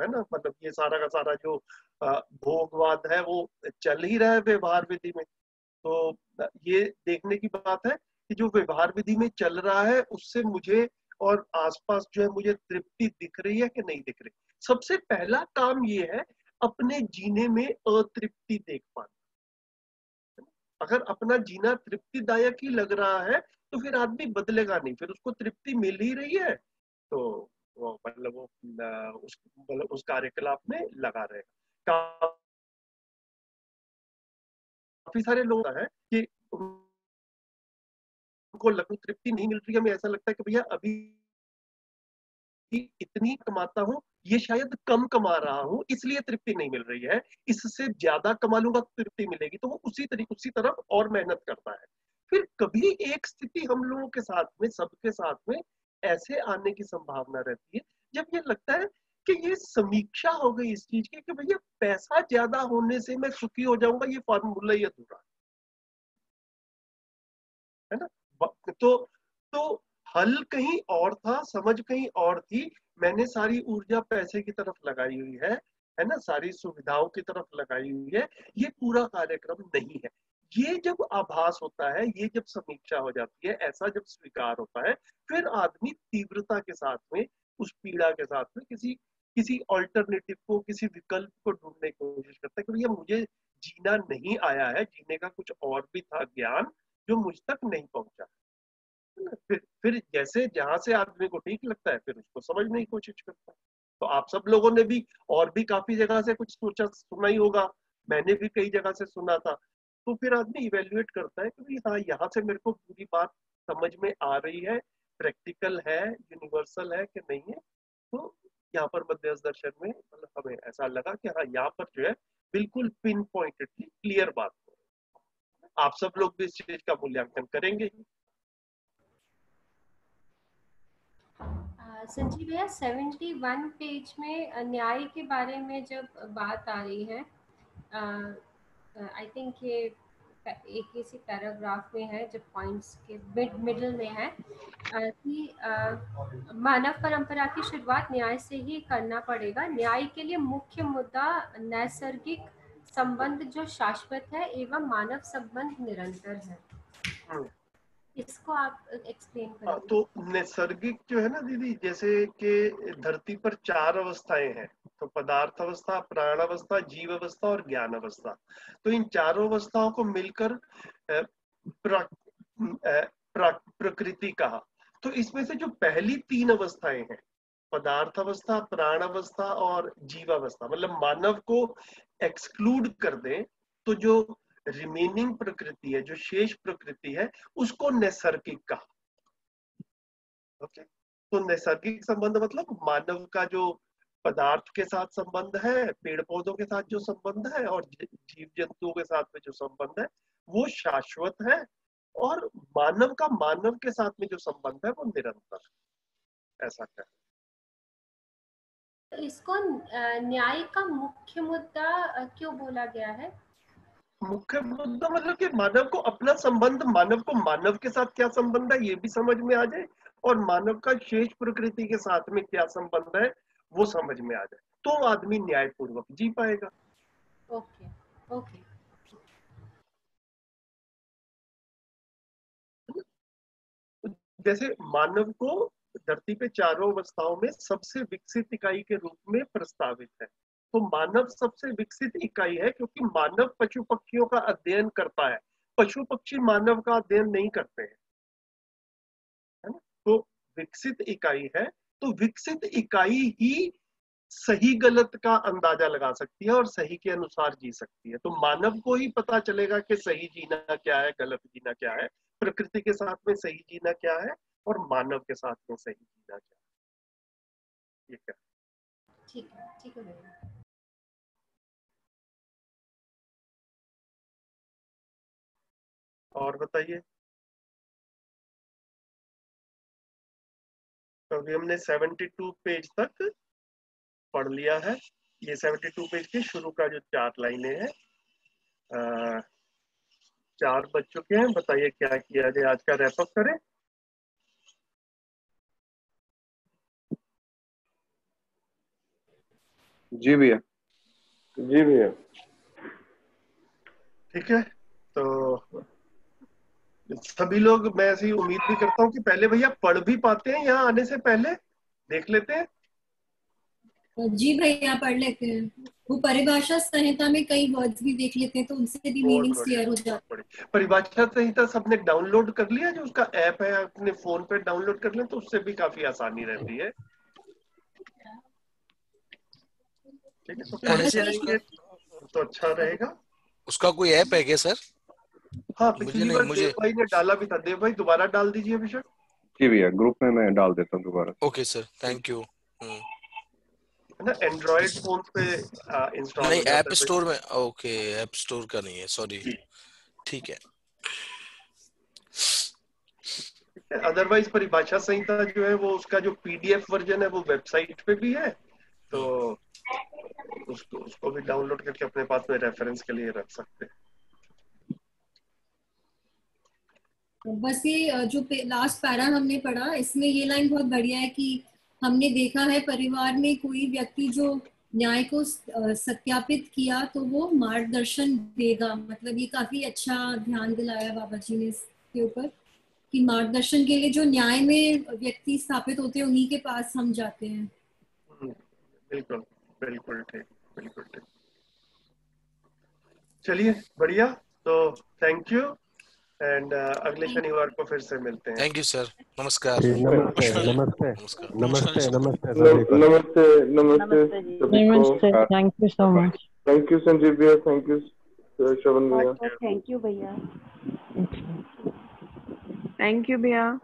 है ना, मतलब ये सारा का सारा जो भोगवाद है वो चल ही रहा है व्यवहार विधि में। तो ये देखने की बात है कि जो व्यवहार विधि में चल रहा है उससे मुझे और आसपास जो है मुझे तृप्ति दिख रही है कि नहीं दिख रही। सबसे पहला काम ये है अपने जीने में अतृप्ति देख पाना। अगर अपना जीना तृप्तिदायक ही लग रहा है तो फिर आदमी बदलेगा नहीं, फिर उसको तृप्ति मिल ही रही है तो वो मतलब वो उस कार्यकलाप में लगा रहेगा। काफी सारे लोग है कि उनको लघु तृप्ति नहीं मिल रही है, हमें ऐसा लगता है कि भैया अभी इतनी कमाता हूँ, ये शायद कम कमा रहा हूँ इसलिए तृप्ति नहीं मिल रही है, इससे ज्यादा कमा लूंगा तो तृप्ति मिलेगी। तो वो उसी तरफ और मेहनत करता है। फिर कभी एक स्थिति हम लोगों के साथ में, सबके साथ में ऐसे आने की संभावना रहती है जब ये लगता है कि ये समीक्षा हो गई इस चीज की कि भैया पैसा ज्यादा होने से मैं सुखी हो जाऊंगा, ये फॉर्मूला ही अधूरा है ना। तो हल कहीं और था, समझ कहीं और थी। मैंने सारी ऊर्जा पैसे की तरफ लगाई हुई है ना, सारी सुविधाओं की तरफ लगाई हुई है। ये पूरा कार्यक्रम नहीं है। ये जब आभास होता है, ये जब समीक्षा हो जाती है, ऐसा जब स्वीकार होता है, फिर आदमी तीव्रता के साथ में, उस पीड़ा के साथ में किसी ऑल्टरनेटिव को, किसी विकल्प को ढूंढने की कोशिश करता है कि भैया मुझे जीना नहीं आया है, जीने का कुछ और भी था ज्ञान जो मुझ तक नहीं पहुंचा। फिर जैसे जहां से आदमी को ठीक लगता है फिर उसको समझने की कोशिश करता है। तो आप सब लोगों ने भी और भी काफी जगह से कुछ सोचा सुना ही होगा, मैंने भी कई जगह से सुना था तो फिर आदमी इवेल्युएट करता है कि भाई हाँ, यहाँ से मेरे को पूरी बात समझ में आ रही है, प्रैक्टिकल है, यूनिवर्सल है कि नहीं है। तो यहाँ पर मध्यस्थ दर्शन में मतलब हमें ऐसा लगा कि हाँ, यहाँ पर जो है बिल्कुल पिन पॉइंटेडली क्लियर बात हो। आप सब लोग भी इस चीज का मूल्यांकन करेंगे। संजीव भैया 71 पेज में न्याय के बारे में जब बात आ रही है, आई थिंक ये एक इसी पैराग्राफ में है, जब पॉइंट्स के मिडल में है कि मानव परंपरा की शुरुआत न्याय से ही करना पड़ेगा। न्याय के लिए मुख्य मुद्दा नैसर्गिक संबंध जो शाश्वत है एवं मानव संबंध निरंतर है। इसको आप एक्सप्लेन करें। तो नैसर्गिक जो है ना दीदी, जैसे कि धरती पर 4 अवस्थाएं हैं, तो पदार्थ अवस्था, प्राण अवस्था, जीव अवस्था और ज्ञान अवस्था। तो इन चारों अवस्थाओं को मिलकर प्रकृति कहा। तो इसमें से जो पहली 3 अवस्थाएं हैं, पदार्थ अवस्था, प्राण अवस्था और जीव अवस्था, मतलब मानव को एक्सक्लूड कर दें तो जो रिमेनिंग प्रकृति है, जो शेष प्रकृति है, उसको नैसर्गिक कहा। ओके, तो नैसर्गिक संबंध मतलब मानव का जो पदार्थ के साथ संबंध है, पेड़ पौधों के साथ जो संबंध है और जीव जंतुओं के साथ में जो संबंध है वो शाश्वत है, और मानव का मानव के साथ में जो संबंध है वो निरंतर है। ऐसा क्या इसको न्याय का मुख्य मुद्दा क्यों बोला गया है? मुख्य मुद्दा मतलब कि मानव को अपना संबंध, मानव को मानव के साथ क्या संबंध है ये भी समझ में आ जाए, और मानव का शेष प्रकृति के साथ में क्या संबंध है वो समझ में आ जाए, तो आदमी न्यायपूर्वक जी पाएगा। Okay okay. जैसे मानव को धरती पे चारों अवस्थाओं में सबसे विकसित इकाई के रूप में प्रस्तावित है। तो मानव सबसे विकसित इकाई है क्योंकि मानव पशु पक्षियों का अध्ययन करता है, पशु पक्षी मानव का अध्ययन नहीं करते हैं, है ना। तो विकसित इकाई है, तो विकसित इकाई ही सही गलत का अंदाजा लगा सकती है और सही के अनुसार जी सकती है। तो मानव को ही पता चलेगा कि सही जीना क्या है, गलत जीना क्या है, प्रकृति के साथ में सही जीना क्या है और मानव के साथ में सही जीना क्या है। ये क्या? ठीक है भैया। और बताइए। तो अभी हमने 72 पेज तक पढ़ लिया है। ये 72 पेज के शुरू का जो 4 लाइनें हैं, 4 बज चुके हैं। बताइए क्या किया जाए, आज का रैप अप करें। जी भैया। जी भैया। ठीक है, तो सभी लोग, मैं ऐसी उम्मीद भी करता हूँ कि पहले भैया पढ़ भी पाते हैं, यहाँ आने से पहले देख लेते हैं। जी भैया पढ़ लेते हैं, वो परिभाषा संहिता में कई वर्ड्स भी देख लेते हैं तो उनसे भी मीनिंग्स क्लियर हो जाते हैं। परिभाषा संहिता सबने डाउनलोड कर लिया, जो उसका ऐप है अपने फोन पे डाउनलोड कर लें तो उससे भी काफी आसानी रहती है। ठीक है, तो पढ़ के आएंगे तो अच्छा रहेगा। उसका कोई ऐप है क्या सर? हाँ, पिछली बार देव भाई ने डाला भी था। देव भाई दोबारा डाल दीजिए अभिषेक। जी भैया, ग्रुप में मैं डाल देता हूँ दोबारा। Okay sir, thank you. ना एंड्रॉइड फोन पे इंस्टॉल नहीं, ऐप स्टोर में। ओके, ऐप स्टोर का नहीं है, सॉरी। ठीक है। अदरवाइज परिभाषा संहिता जो है वो उसका जो पीडीएफ वर्जन है वो वेबसाइट पे भी है, तो उसको भी डाउनलोड करके अपने पास में रेफरेंस के लिए रख सकते हैं। बस ये जो लास्ट पैरा हमने पढ़ा, इसमें ये लाइन बहुत बढ़िया है कि हमने देखा है परिवार में कोई व्यक्ति जो न्याय को सत्यापित किया तो वो मार्गदर्शन देगा। मतलब ये काफी अच्छा ध्यान दिलाया बाबा जी ने इसके ऊपर कि मार्गदर्शन के लिए जो न्याय में व्यक्ति स्थापित होते हैं उन्हीं के पास हम जाते हैं। बिल्कुल बिल्कुल ठीक, बिल्कुल ठीक। चलिए बढ़िया, तो थैंक यू एंड अगले शनिवार को फिर से मिलते हैं। थैंक यू सर, नमस्कार। नमस्ते नमस्ते नमस्ते नमस्ते नमस्ते नमस्ते। Thank you so much. Thank you Sanjeev भैया, थैंक यू। श्रवण भैया। थैंक यू भैया। थैंक यू भैया।